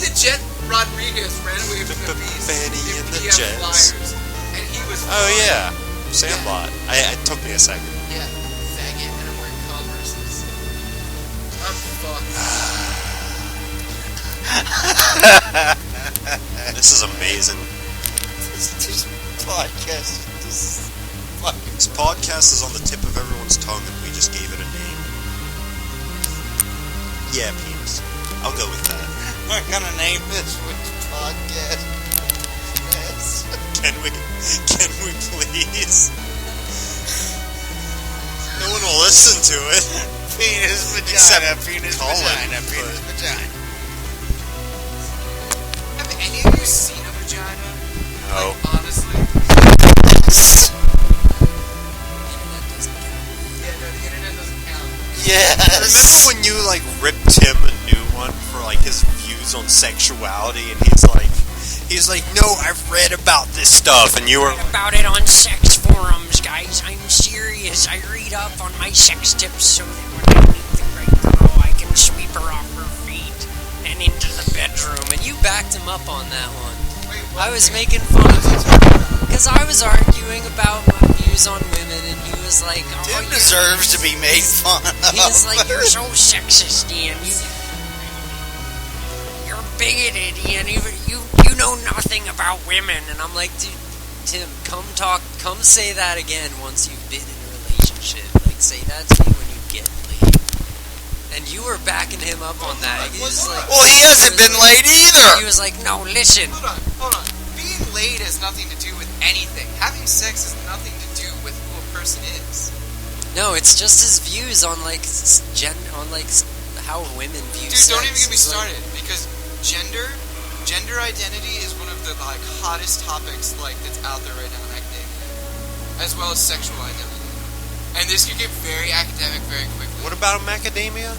the Jet Rodriguez ran away from the beast Benny in and the PF Jets. flyers. And he was Oh fine. yeah, Sandlot. It took me a second. Yeah, faggot, and I'm wearing Converses. I'm fucked. This is amazing. This podcast is fucking... This podcast is on the tip of everyone's tongue, and we just gave it a name. Yeah, penis. I'll go with that. We're gonna name this week's podcast. Yes. Can we please? No one will listen to it. Penis, vagina, Except penis, Colin, vagina, but- penis, vagina. Have any of you seen a vagina? No. Like, honestly? The internet doesn't count. Yes. Remember when you like ripped him a new one for like his views on sexuality, and he's like, no, I've read about this stuff, and you were like, About it on sex forums, guys. I'm serious. I read up on my sex tips so that when I meet the right girl, I can sweep her off her feet and into the bedroom. And you backed him up on that one. Wait, I was making fun of him because I was arguing about my views on women, and he was like, "Oh, Tim deserves to be made fun of. He was like, "You're so sexist, Ian. You're bigoted, Ian. You know nothing about women." And I'm like, "Dude, Tim, come say that again once you've been in a relationship. Like, say that to me when you get laid." And you were backing him up on that. He was like, Well, he hasn't been late either. he was like, "No, listen." Hold on. Being laid has nothing to do with anything. Having sex has nothing to do with who a person is. No, it's just his views on like how women view Dude, sex. don't even get me It's like- started because gender identity is one of the like hottest topics like that's out there right now in academia, as well as sexual identity. And this could get very academic very quickly. what about macadamia?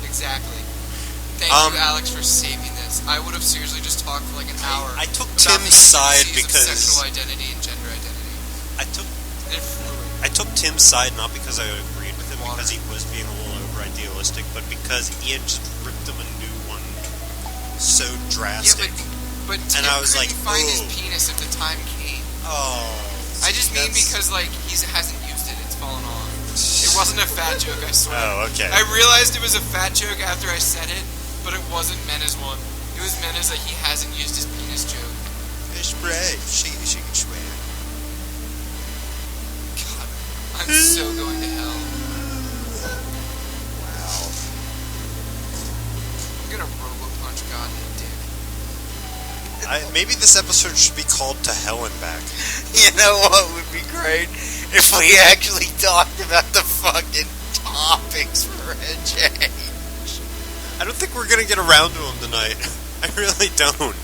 Exactly. Thank you, Alex, for saving this. I would have seriously just talked for like an hour. I took about Tim's the side intricacies of because sexual identity and gender identity. They're fluid. I took Tim's side not because I agreed with him, because he was being a little over idealistic, but because Ian just ripped him a new one so drastic. But Tim And I was couldn't like, find his ooh. penis if the time came. Oh. I just mean that's- because, like, he hasn't used it. It's fallen off. It wasn't a fat joke, I swear. Oh, okay. I realized it was a fat joke after I said it, but it wasn't meant as one. It was meant as, like, he hasn't used his penis joke. Fish spray. She can swim. God, I'm so going to hell. Wow. I'm gonna robo punch God in the dick. Maybe this episode should be called To Hell and Back. You know what would be great? If we actually talked about the fucking topics for a change. I don't think we're gonna get around to him tonight. I really don't.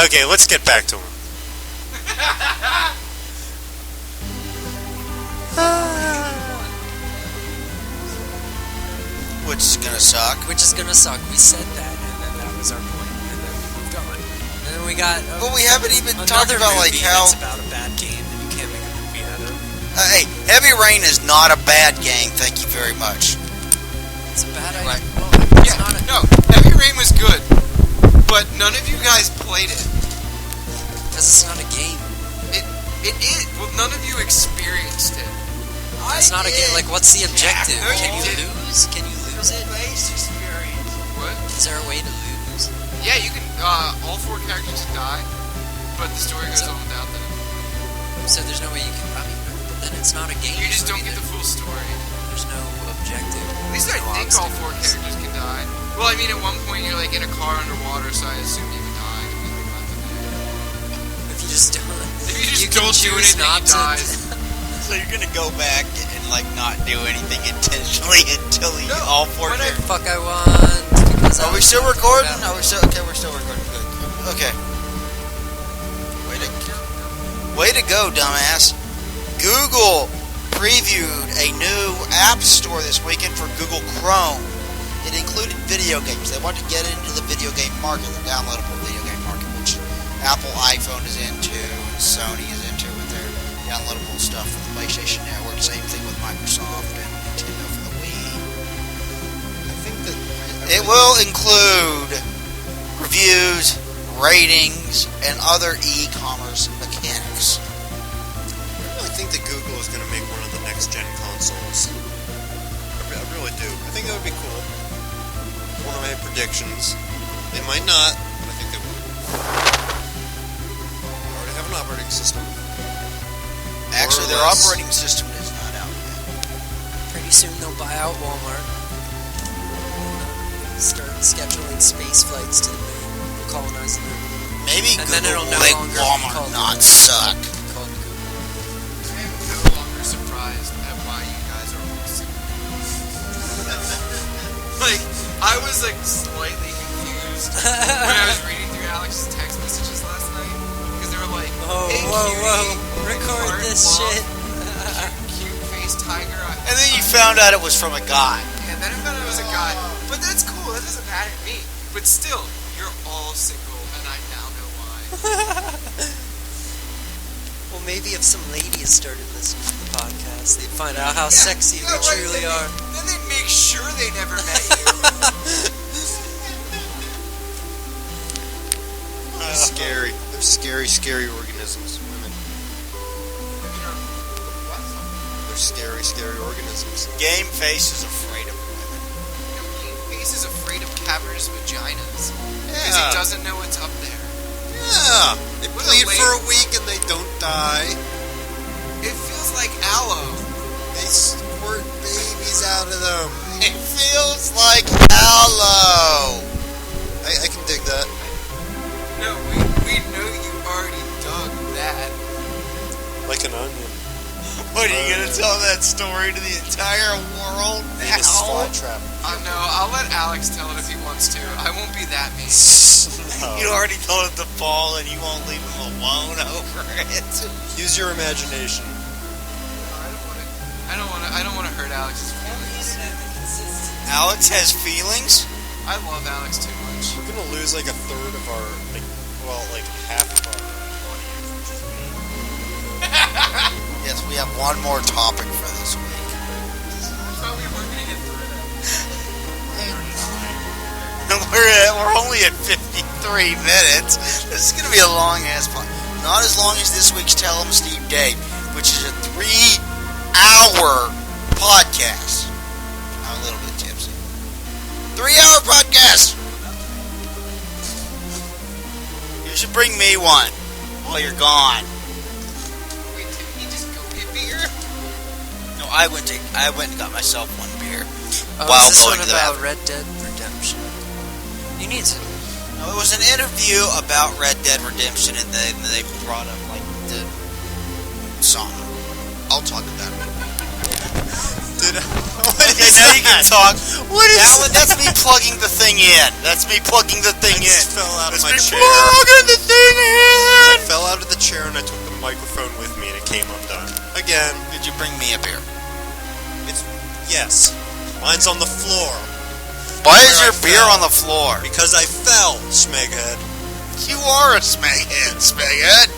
Okay, let's get back to him. Which is gonna suck. Which is gonna suck. We said that, and then that was our point, and then we moved on. And then we got. But we haven't even talked another about, like, movie how- that's about a bad game that you can't make a movie out of. Hey, Heavy Rain is not a bad game. Thank you very much. It's a bad Right. idea. Well, it's Yeah, not a, no, Heavy Rain was good, but none of you guys played it. because it's not a game. It is. Well, none of you experienced it. It's not a game. Like, what's the objective? no, you Can you didn't. lose? Can you lose it? What? Is there a way to lose? Yeah, you can. All 4 characters can die, but the story goes So- on without them. So there's no way you can. I mean, no, but then it's not a game. You just I don't mean, get the full story. There's no objective. At least I think all 4 characters can die. Well, I mean, at one point you're like in a car underwater, so I assume you would die. If you think about the If you just don't. If you just can don't do choose anything, not he dies. So you're gonna go back and like not do anything intentionally until you No, all 4 when I- characters. Fuck, I want. Because I Are we was still talking recording? about- Are we still okay? We're still recording. Good. Okay. Way to go, dumbass. Google previewed a new app store this weekend for Google Chrome. It included video games. They wanted to get into the video game market, the downloadable video game market, which Apple iPhone is into and Sony is into with their downloadable stuff for the PlayStation Network. Same thing with Microsoft and Nintendo for the Wii. I think that It will include reviews, ratings, and other e-commerce mechanics. I think that Google is going to make one of the next-gen consoles. I really do. I think that would be cool. One of my predictions. They might not, but I think they will. They already have an operating system. Actually, their More or less. operating system is not out yet. Pretty soon they'll buy out Walmart. Start scheduling space flights to the moon, colonize the moon. Maybe And Google then it'll will no make longer be Walmart called not Google. suck. Called Google. I am no longer surprised at why you guys are all single. Like, I was like slightly confused when I was reading through Alex's text messages last night because they were like, Oh, "Hey, whoa, cutie, whoa. Record heart this love, shit." cute face tiger." And then you found out it was from a guy. And then I found out it was a guy. But that's cool. That doesn't matter to me. But still, you're all single, and I now know why. Well, maybe if some ladies started listening to the podcast, they'd find out how sexy we right, truly then are. Then they'd make sure they never met you. They're scary. They're scary, scary organisms. Women. They're scary, scary organisms. Game Face is afraid of women. Face is afraid of cavernous vaginas because he Yeah. doesn't know what's up there. Yeah. They What a bleed lame- for a week and they don't die. It feels like aloe. They squirt babies out of them. It feels like aloe. I can dig that. No, we know you already dug that. Like an onion. What, are you going to tell that story to the entire world Venus now? flytrap. No, I'll let Alex tell it if he wants to. I won't be that mean. No. You already told it to Paul and you won't leave him alone over it. Use your imagination. I don't want to hurt Alex's feelings. Alex has feelings? I love Alex too much. We're gonna lose like a third of our, like half of our audience, which is me. Yes, we have one more topic for this week. I thought we weren't going to get through that. We're only at 15 53 minutes. This is going to be a long-ass pod. Not as long as this week's Tell 'em Steve Dave, which is a 3-hour podcast. I'm a little bit tipsy. 3-hour podcast. You should bring me one while you're gone. Wait, didn't you just go get beer? No, I went and got myself one beer Oh, while is this going one to the about bathroom. Red Dead Redemption? You need some. No, it was an interview about Red Dead Redemption, and they brought up like the song. I'll talk about it. Okay, now you can talk. What is that? That's me plugging the thing in. That's me plugging the thing in. Fell out of That's my me chair. plugging the thing in. I fell out of the chair and I took the microphone with me and it came undone. Again, Did you bring me a beer? yes. Mine's on the floor. Why is Where your I beer fell. on the floor? Because I fell, Smeghead. You are a smeghead, Smeghead.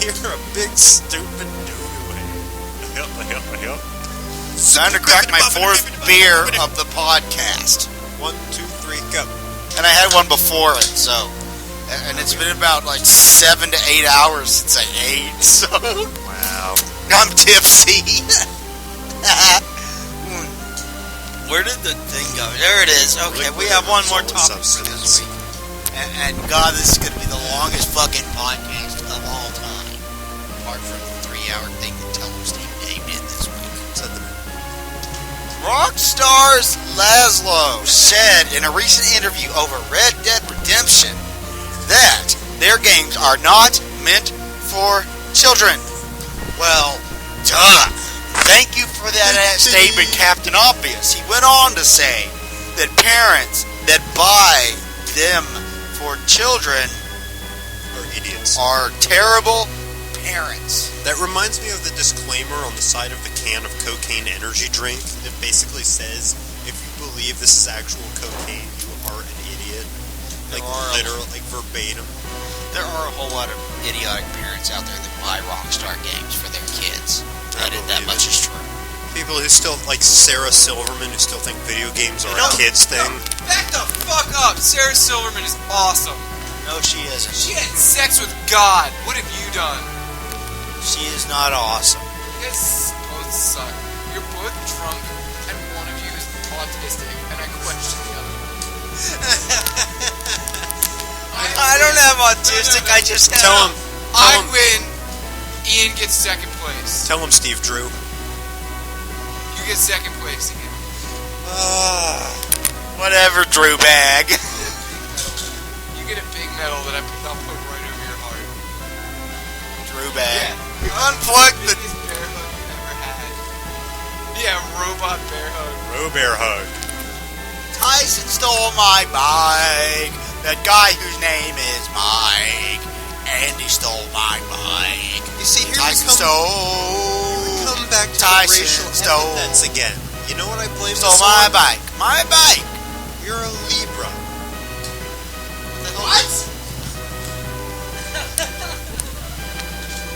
You're a big stupid doo-doo. Help. Time to crack my 4th beer of the podcast. 1, 2, 3, go. And I had one before it, so. And it's been about like 7 to 8 hours since I ate, so. Wow. I'm tipsy. Where did the thing go? There it is. Okay, we have one more topic for this week. And God, this is going to be the longest fucking podcast of all time. Apart from the 3-hour thing that Tell 'em Steve Dave did this week. Rockstar's Laszlo said in a recent interview over Red Dead Redemption that their games are not meant for children. Well, duh. Thank you for that statement, Captain Obvious. He went on to say that parents that buy them for children Or idiots. are terrible parents. That reminds me of the disclaimer on the side of the can of cocaine energy drink that basically says, if you believe this is actual cocaine, you are an idiot. Like, literal, like verbatim. There are a whole lot of idiotic parents out there that buy Rockstar games for their kids. That much is true. People who still, like Sarah Silverman, who still think video games are No. a kid's thing. Back the fuck up! Sarah Silverman is awesome. No, she isn't. She had sex with God. What have you done? She is not awesome. You guys both suck. You're both drunk, and one of you is autistic, and I question the other one. I don't have autistic. I just have. Tell him. I win. Ian gets second place. Tell him, Steve Drew. You get second place, Ian. Whatever, Drew Bag. You get a big medal that I'll put right over your heart. Drew Bag. Yeah. Unplugged the. Biggest bear hug you ever had. Yeah, robot bear hug. Robear hug. Tyson stole my bike. That guy whose name is Mike. Andy stole my bike. You see, here Tyson we stole. come back to Tyson the racial stole. epithets again. You know what I blame Stole this my on? bike. My bike. You're a Libra. What?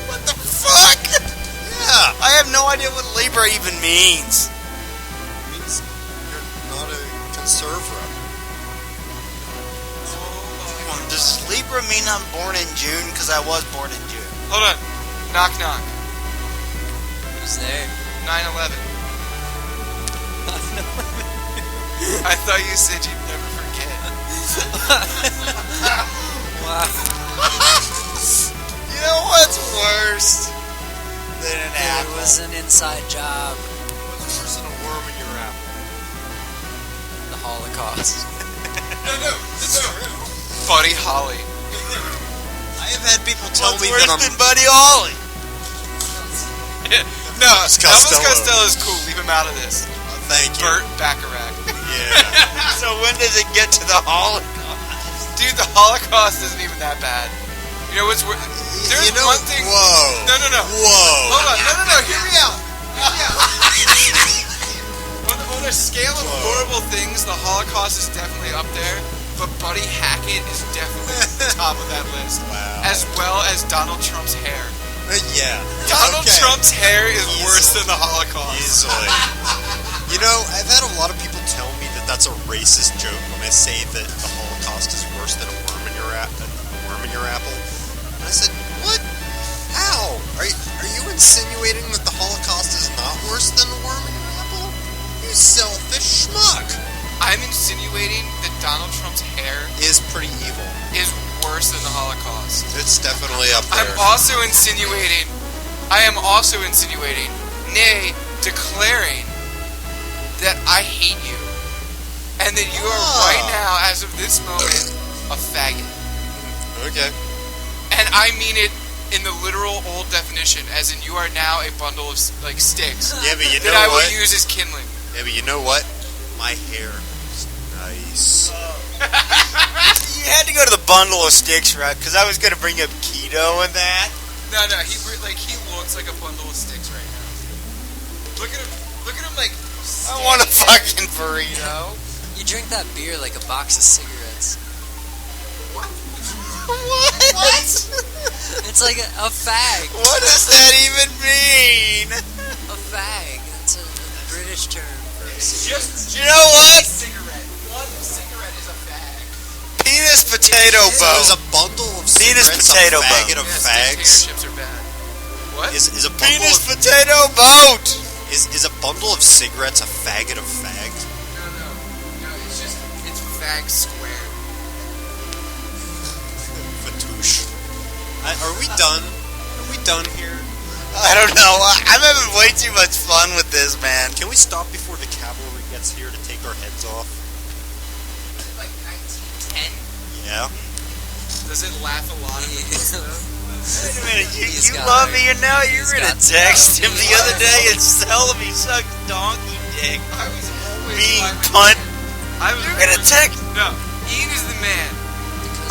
What the fuck? Yeah. I have no idea what Libra even means. It means you're not a conservative. Does Libra mean I'm born in June? Because I was born in June. Hold on. Knock, knock. Who's there? 9/11. I thought you said you'd never forget. Wow. You know what's worse than an It apple? was an inside job. What's worse than a worm in your apple? The Holocaust. No. Buddy Holly. I have had people tell What's me worse that I'm... than Buddy Holly? No, Elvis Costello. Elvis Costello's cool. Leave him out of this. Thank you. Burt Bacharach. Yeah. So when does it get to the Holocaust? Dude, the Holocaust isn't even that bad. You know what's worse? There's You know, one thing. Whoa. No. Whoa. Hold on. No. Hear me out. On a scale of horrible things, the Holocaust is definitely up there. But Buddy Hackett is definitely at the top of that list. Wow. As well as Donald Trump's hair. Yeah. Donald Okay. Trump's hair is Easily. worse than the Holocaust. Easily. You know, I've had a lot of people tell me that the that's a racist joke when I say that the Holocaust is worse than a worm in your apple. And I said, what? How? Are you insinuating that the Holocaust is not worse than a worm in your apple? You selfish schmuck. I'm insinuating that Donald Trump's hair Is pretty evil. is worse than the Holocaust. It's definitely up there. I am also insinuating, nay, declaring that I hate you. And that you are right now, as of this moment, a faggot. Okay. And I mean it in the literal old definition, as in you are now a bundle of, like, sticks Yeah, but you that know I what? will use as kindling. Yeah, but you know what? My hair is nice. You had to go to the bundle of sticks, right? Because I was going to bring up keto and that. No, he looks like a bundle of sticks right now. Look at him, like, I want a fucking burrito. You drink that beer like a box of cigarettes. What? It's like a fag. What does that even mean? A fag. That's a British term for a cigarette. You know what? Cigarette. One cigarette is a fag. Penis potato So boat. is a bundle of Penis cigarettes potato a faggot of Yes, fags? potato chips are bad. What? Is a bundle Penis of, potato boat. is a bundle of cigarettes a faggot of fags? No, it's fag square. Fatouche. Are we done? Are we done here? I don't know. I'm having way too much fun with this, man. Can we stop before the cavalry gets here to take our heads off? Like 1910? Yeah. Does it laugh a lot at the post, though? Wait a minute, He's you got love it. me, and now you're He's gonna got text stuff. him the other day and tell him he sucked donkey dick. I was always Being fine with cunt. I was You're gonna always- text. No, Ian is the man.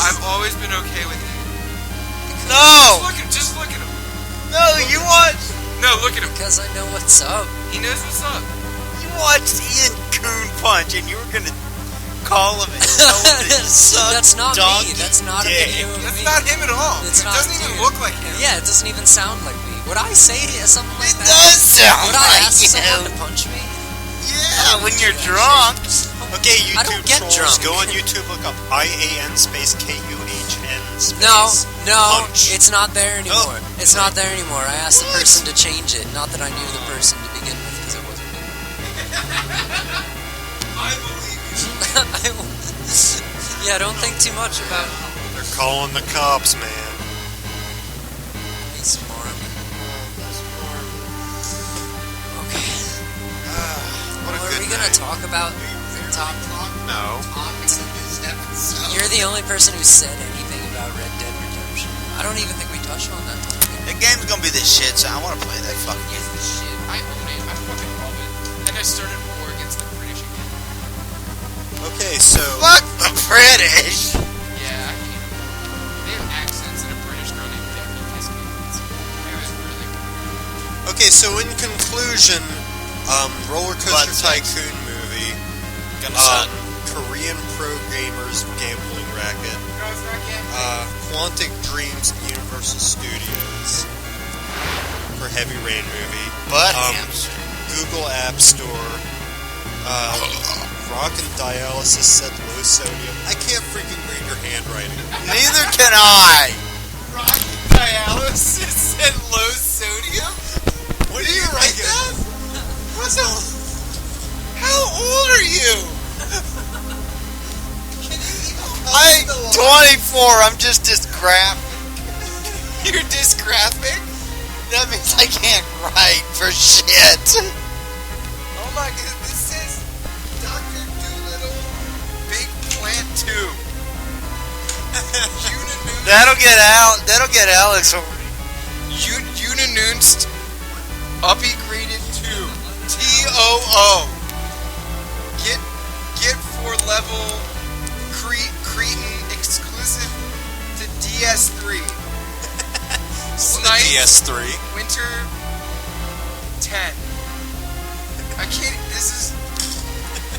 I've always been okay with Ian. No, Just look at him. no, you watched Look at him. Because I know what's up. He knows what's up. Ian Coon punch, and you were gonna call him and tell him that he sucked That's not me. donkey That's not a dick. video of That's me. not him at all. It's It not, doesn't even dude. look like him. Yeah, it doesn't even sound like me. Would I say something like It that? does sound Would I like ask someone him. to punch me? Yeah, when you're drunk. Okay, YouTube I don't get trolls, drunk. go on YouTube, look up IAN space KUHN space No, punch. it's not there anymore. Oh. It's not there anymore. I asked the What? person to change it. Not that I knew the person to begin with, because it wasn't me. I believe you. Yeah, don't think too much about it. They're calling the cops, man. He's smart. Okay. What a Well, are good we gonna night. talk about top No. Topics of this episode. You're the only person who said anything about Red Dead Redemption. I don't even think we touched on that topic. The game's gonna be the shit, so I want to play that fucking It's game. the shit. I own it. I fucking love it. And I started war against the British again. Okay, so Fuck the British. Yeah, I hate them. They have accents and a British girl named Becky kissing me. It was really weird. okay, so in conclusion, Roller Coaster Butt sex. Tycoon movie, Gonna suck. Korean pro gamers gambling racket, No, it's not gambling. Quantic Dreams Universal Studios for Heavy Rain movie, Butt um, hams. Google App Store, Rock and Dialysis said low sodium. I can't freaking read your handwriting. Neither can I. Rock dialysis and low sodium? What do you write that? What's up? How old are you? I'm 24. I'm just dysgraphic. You're dysgraphic? That means I can't write for shit. Oh my god, this says Dr. Doolittle Big Plant 2. Unanunst. That'll get Alex over. Unanunst Uppy graded 2. TOO. Get for level Cretan exclusive to DS3. Snipe DS3. Winter 10. I can't. This is.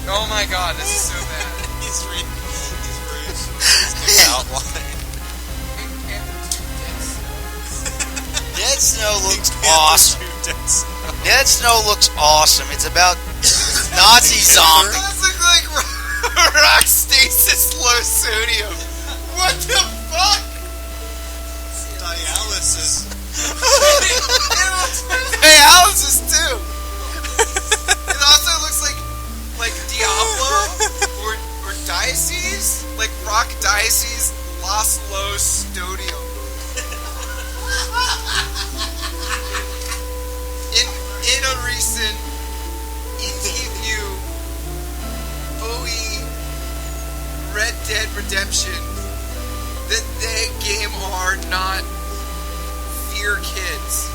Oh my god, this is so bad. He's reading the outline. Pink Panther 2 Dead Snow looks awesome. Dead Snow looks awesome. It's about Nazi zombies. Those look like Rock stasis low sodium. What the fuck? Dialysis. Dialysis too. It also looks like Diablo or Diocese, like Rock Diocese Los Stodium. In a recent interview, OE Red Dead Redemption, that they game are not fear kids.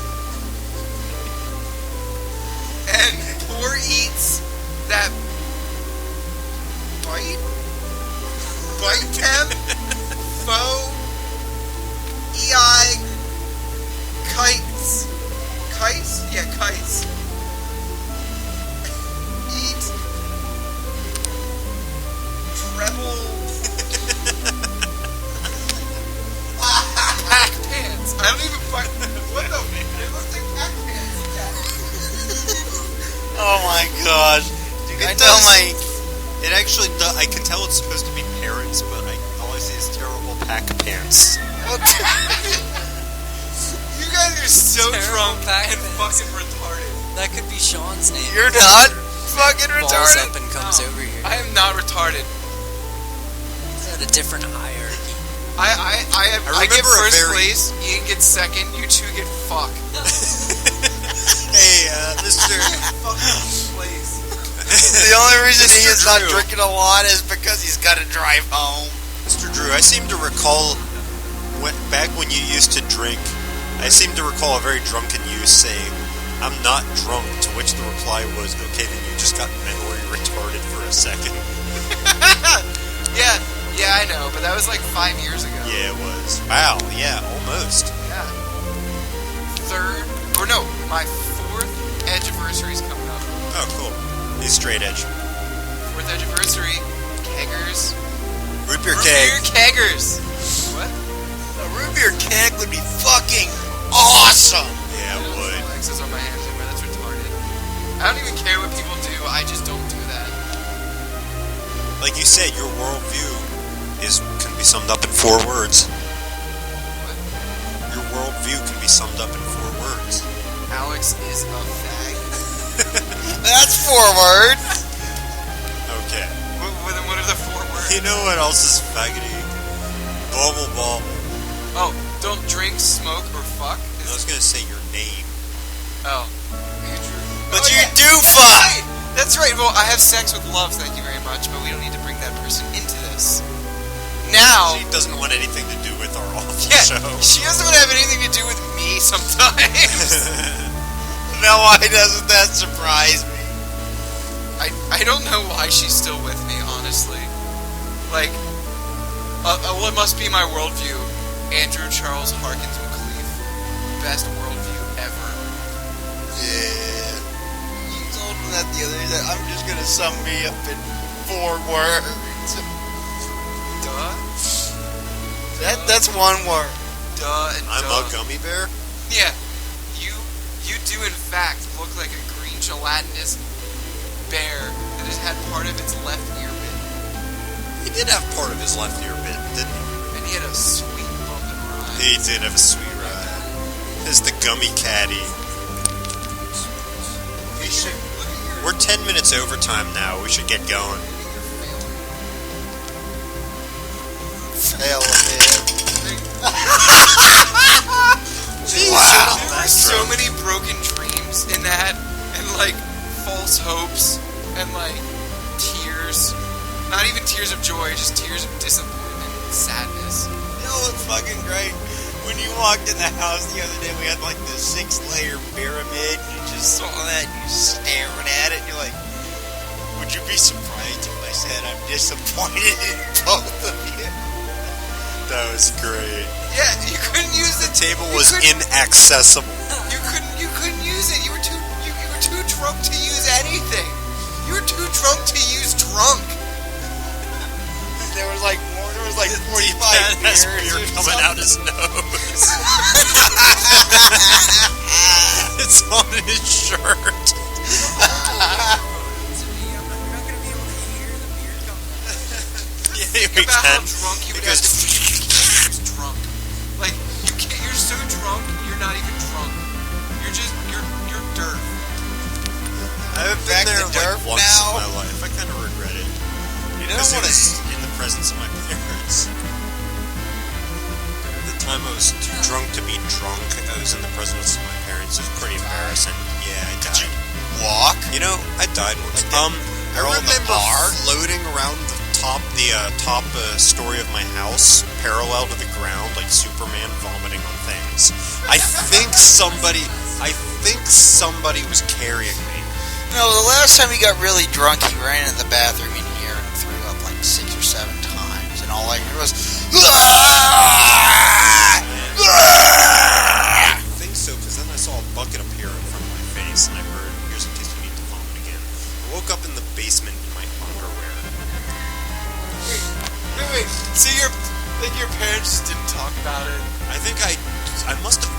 And poor eats that bite them, foe, EI, kites, yeah, kites, eat, treble, pack pants. I don't even fuck. What the? It looks like pack pants. Yeah. Oh my gosh. It actually does. I can tell it's supposed to be parents, but all I see is terrible pack pants. You guys are so Terrible drunk pack and pants. fucking retarded. That could be Sean's name. You're not fucking Balls retarded. up and comes over here. I am not retarded. Is that a different hierarchy? I get remember a first very- place. Ian gets second. You two get fucked. Hey, Mr. Fucking place. The only reason he Mr. is not Drew. drinking a lot is because he's got to drive home. Mr. Drew, I seem to recall back when you used to drink, I seem to recall a very drunken you saying, "I'm not drunk," to which the reply was, "Okay, then you just got mentally retarded for a second." Yeah, I know, but that was like 5 years ago. Yeah, it was. Wow, yeah, almost. Yeah. My 4th Edgeversary is coming up. Oh, cool. He's straight edge. 4th Edgeversary, keggers. Root beer Root keg. beer keggers. What? A root beer keg would be fucking awesome. Yeah, it would. X's on my hands anywhere. That's retarded. I don't even care what people do. I just don't do that. Like you said, your worldview can be summed up in 4 words. Your worldview can be summed up in 4 words. Alex is a fag. That's 4 words. Okay. What are the 4 words? You know what else is faggoty? Bobble bobble. Oh, don't drink, smoke, or fuck? I was gonna say your name. Oh. Andrew. But Oh, you yeah. do fuck. Right. That's right. Well, I have sex with love, thank you very much, but we don't need to bring that person into this. Now... She doesn't want anything to do with our awful Yeah, show. she doesn't have anything to do with me sometimes. Now, why doesn't that surprise me? I don't know why she's still with me, honestly. Like, what must be my worldview? Andrew Charles Harkins McLeaf. Best worldview ever. Yeah. You told me that the other day. I'm just gonna sum me up in 4 words. Duh. That's 1 word. Duh and I'm duh. a gummy bear? Yeah. You do in fact look like a green gelatinous bear that has had part of its left ear bit. He did have part of his left ear bit, didn't he? And he had a sweet bump and ride. He did have a sweet ride. It's the gummy caddy. Look at your We're 10 minutes overtime now. We should get going. Hell, man. Wow. There were so many broken dreams in that, and like false hopes, and like tears. Not even tears of joy, just tears of disappointment and sadness. You know what's fucking great? When you walked in the house the other day, we had like this 6-layer pyramid, and you just saw that, and you're staring at it, and you're like, would you be surprised if I said I'm disappointed in both of you? That was great. Yeah, you couldn't use the Table you was couldn't- inaccessible. You couldn't use it. You were too drunk to use anything. You were too drunk to use drunk. There was like 45 Has beers beer or coming out his nose. It's on his shirt. You're not gonna be able to hear the beer coming out. think We about how can, drunk you would because- have to be if you was drunk. Like, you can't, you're so drunk, you're not even drunk. You're just, you're dirt. I've Back been there to Derp like once now? in my life. I kind of regret it. You don't Because it want to. was in the presence of my parents. At the time I was too drunk to be drunk. I was in the presence of my parents. It was pretty embarrassing. Yeah, I died. Did you walk? You know, I died once. Like, I girl in the remember bar? floating around the top story of my house, parallel to the ground, like Superman vomiting on things. I think somebody was carrying me. No, the last time he got really drunk, he ran into the bathroom in here and threw up like 6 or 7 times, and all I heard was. I think so, because then I saw a bucket appear in front of my face, and I heard, "Here's in case you need to vomit again." I woke up in the basement in my underwear. Wait. So your parents just didn't talk about it? I think I must have.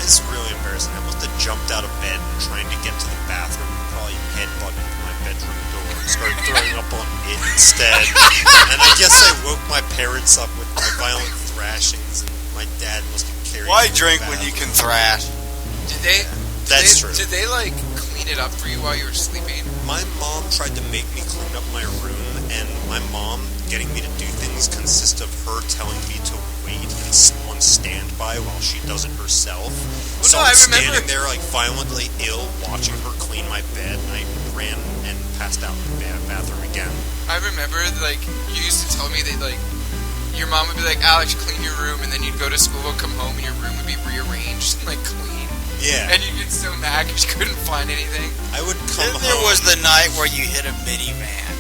It's really embarrassing. I must have jumped out of bed trying to get to the bathroom, and probably headbutted my bedroom door and started throwing up on it instead. And I guess I woke my parents up with my violent thrashings, and my dad must have carried Why me to the drink when you bathroom. can thrash? That's true. Did they like clean it up for you while you were sleeping? My mom tried to make me clean up my room, and my mom getting me to do things consists of her telling me to wait on standby while she does it herself. Well, So no, I'm I remember- standing there like violently ill, watching her clean my bed, and I ran and passed out in the bathroom again. I remember, like, you used to tell me that, like, your mom would be like, Alex, clean your room, and then you'd go to school, come home, and your room would be rearranged and, like, clean. Yeah, And you'd get so mad because you couldn't find anything. I would come Then home. there was the night where you hit a minivan,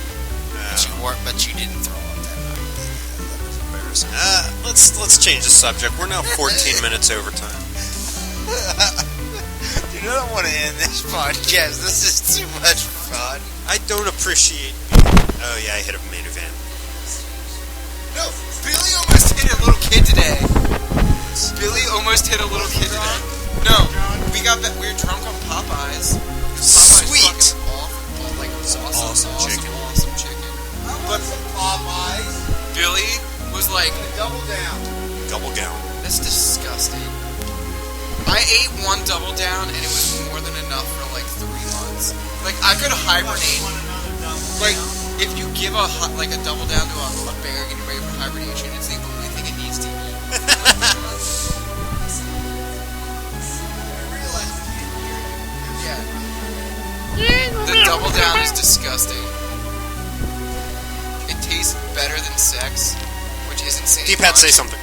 Uh, but you didn't throw up that night. that was embarrassing. Let's change the subject. We're now 14 minutes over time. Dude, I don't want to end this podcast. This is too much fun. I don't appreciate. Oh yeah, I hit a minivan. No, Billy almost hit a little kid today. Billy almost hit a little kid today. No, we were drunk on Popeyes. Sweet. Fucking awful, like Awesome chicken. Awesome chicken. But Popeyes, Billy was like, double down. Double gown. that's disgusting. I ate one double down and it was more than enough for like 3 months. Like I could hibernate. Like if you give a double down to a bear getting ready for hibernation, it's the only thing it needs to eat. Yeah. The double down is disgusting. It tastes better than sex, which is insane. D-Pat, say something.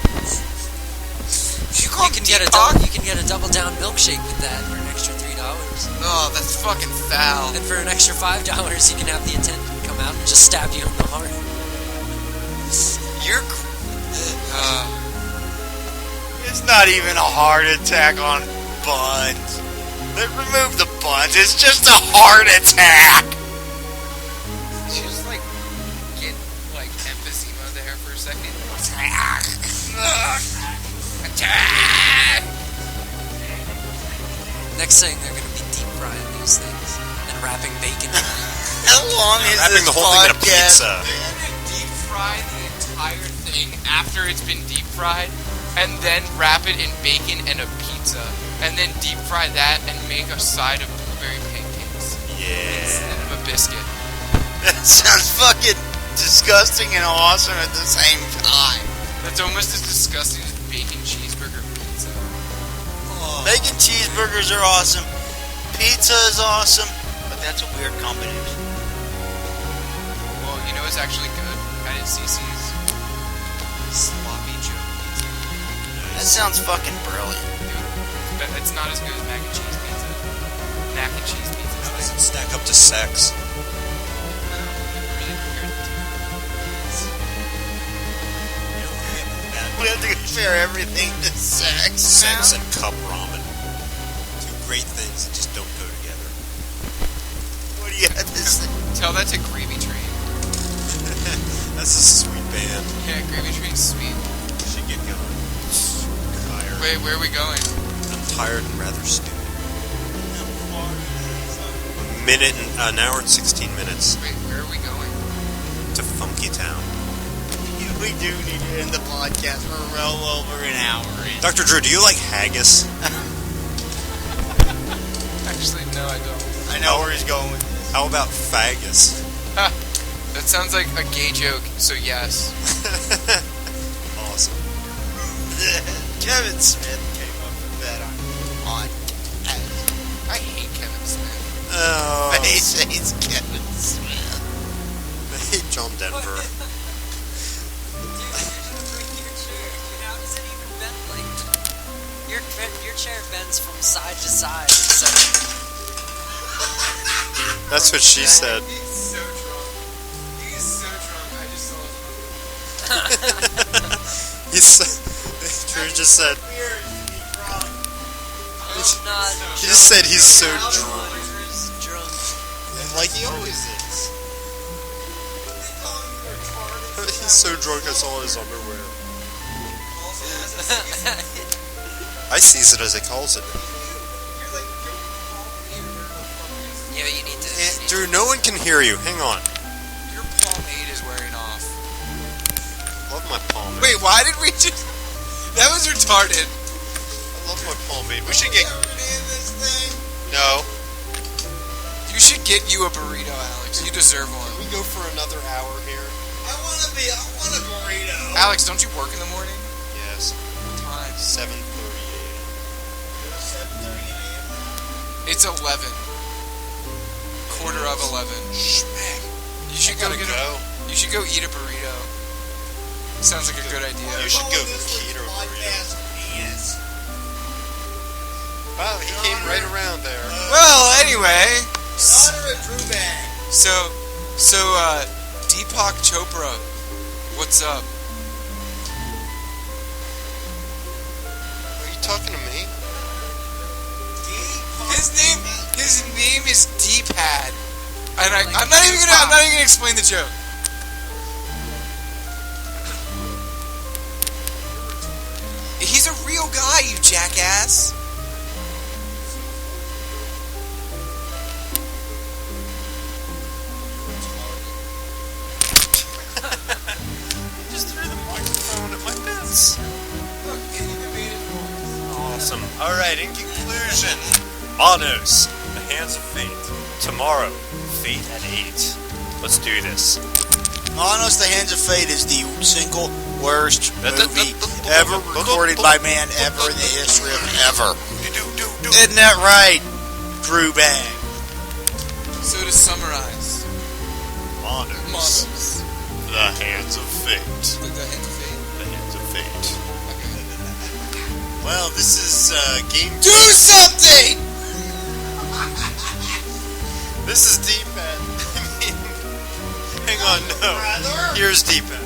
You can get a double down milkshake with that for an extra $3. Oh, that's fucking foul. And for an extra $5, you can have the attendant come out and just stab you in the heart. You're. It's not even a heart attack on buns. They removed the buns. It's just a heart attack. Did you just get emphysema there for a second? Attack! Next thing, they're going to be deep frying these things and wrapping bacon. How long is Wrapping this the whole thing in a podcast? pizza. They're gonna deep fry the entire thing after it's been deep fried, and then wrap it in bacon and a pizza, and then deep fry that and make a side of blueberry pancakes Yeah. instead of a biscuit. That sounds fucking disgusting and awesome at the same time. That's almost as disgusting as bacon cheeseburger pizza. Bacon cheeseburgers are awesome. Pizza is awesome, but that's a weird combination. Well, you know what's actually good? I had CC's sloppy Joe pizza. That sounds fucking brilliant. Dude, but it's not as good as mac and cheese pizza. Mac and cheese pizza How is does it stack up to sex? really compared to We have to compare everything to sex. Sex and cup ramen. Two great things that just don't go together. What do you have to say? Tell that to Gravy Train. That's a sweet band. Yeah, Gravy Train's sweet. We should get going. I'm tired. Wait, where are we going? I'm tired and rather stupid. An hour and 16 minutes Wait, where are we going? to Funky Town. We do need to end the podcast. We're well over an hour in. Dr. Drew, do you like haggis? Actually, no, I don't. I know where he's going with this. How about faggus? Ha! That sounds like a gay joke, so yes. Awesome. Kevin Smith came up with that on podcast. I hate Kevin Smith. Oh. He says Kevin Smith. I hate John Denver. Dude, your chair. How does it even bend like that? Your chair bends from side to side. So That's what she said. He's so drunk. He's so drunk. I just saw him. Drew just said, I'm not. he just said he's so Drunk. drunk. Drunk. Like he always is. He's so drunk I saw his underwear. I sees it as he calls it. Yeah, you need to. Drew, no one can hear you. Hang on. Your pomade is wearing off. Love my pomade. Wait, why did we just... That was retarded. I love my pomade. We should get... No. You should get you a burrito, Alex. You deserve one. Can we go for another hour here? I want a burrito. Alex, don't you work in the morning? Yes. What time? 7:30 a.m. 7:30 a.m. It's 11. Quarter of 11. Schmack. You should go Gotta get go. You should go eat a burrito. Sounds like a good idea. You should go keto burrito. Wow, he came right around there. Well, anyway. Honor a Drew bag. So, Deepak Chopra, what's up? Are you talking to me? His name is Deepad, and I'm not even gonna explain the joke. He's a real guy, you jackass. Just threw the microphone at my fence. Look, it even made it noise. Awesome. Alright, in conclusion, Manos, The Hands of Fate. Tomorrow, Fate at 8. Let's do this. Honest, The Hands of Fate is the single worst movie ever recorded by man ever in the history of ever. Isn't that right, Drew Bag? So to summarize, Manos, Manos. The Hands of Fate. The Hands of Fate. The Hands of Fate. Okay. Well, this is game. Do something! This is D-pad. Hang on, no. Here's D-pad.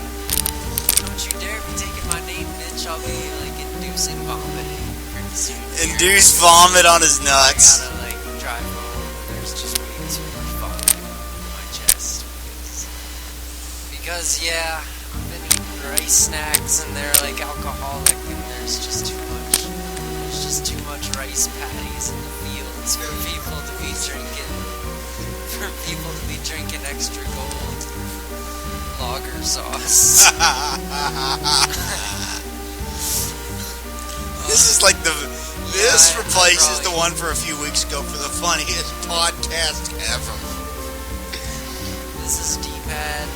Don't you dare be taking my name, bitch. I'll be like inducing vomiting pretty soon. Induced vomit on his I nuts. gotta like drive home. There's just way too much vomit in my chest because yeah, I've been eating rice snacks and they're like alcoholic and there's just too much. There's just too much rice patties in the fields for people to be drinking. For people to be drinking extra gold lager sauce. This is like this Yeah, replaces probably. the one for a few weeks ago for the funniest podcast ever. This is D-Pad.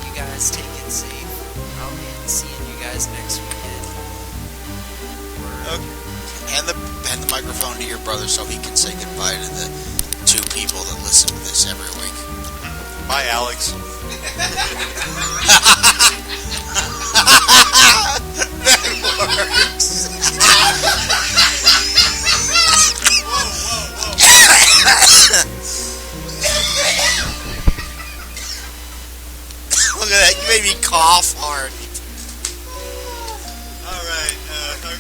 You guys take it safe. I'll be seeing you guys next weekend. Okay. Hand the microphone to your brother so he can say goodbye to the 2 people that listen to this every week. Bye, Alex. That works. Look at that, you made me cough hard.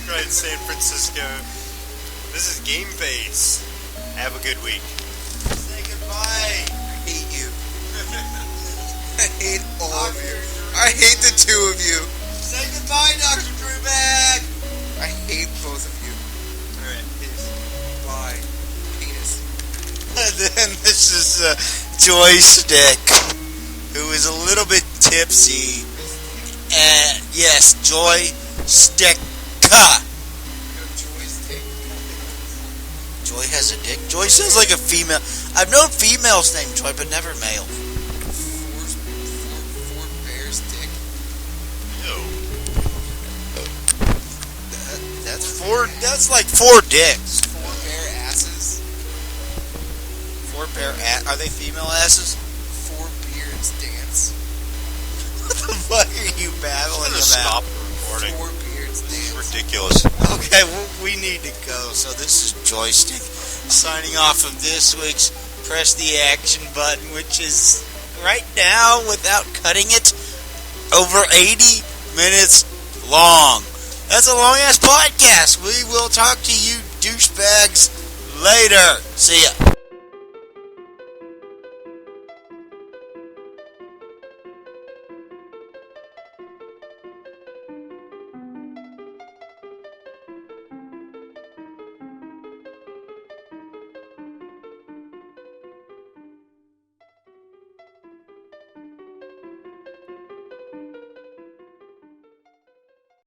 Alright, San Francisco. This is Game Face. Have a good week. Say goodbye. I hate you. I hate all of you. I hate the 2 of you. Say goodbye, Dr. Drew Bag. I hate both of you. Alright, peace. Bye. Penis. And then this is Joystick, who is a little bit tipsy Yes, joystick. Joy has a dick. Joy sounds like a female. I've known females named Joy, but never male. Four bears dick. No. That's like 4 dicks. 4 bear asses. 4 pair are they female asses? 4 beards dance. What the fuck are you babbling I'm gonna about? stop the recording. 4 beards It's dance. ridiculous. Okay, well, we need to go. So this is Joystick signing off of this week's Press the Action button, which is right now, without cutting it, over 80 minutes long. That's a long-ass podcast. We will talk to you douchebags later. See ya.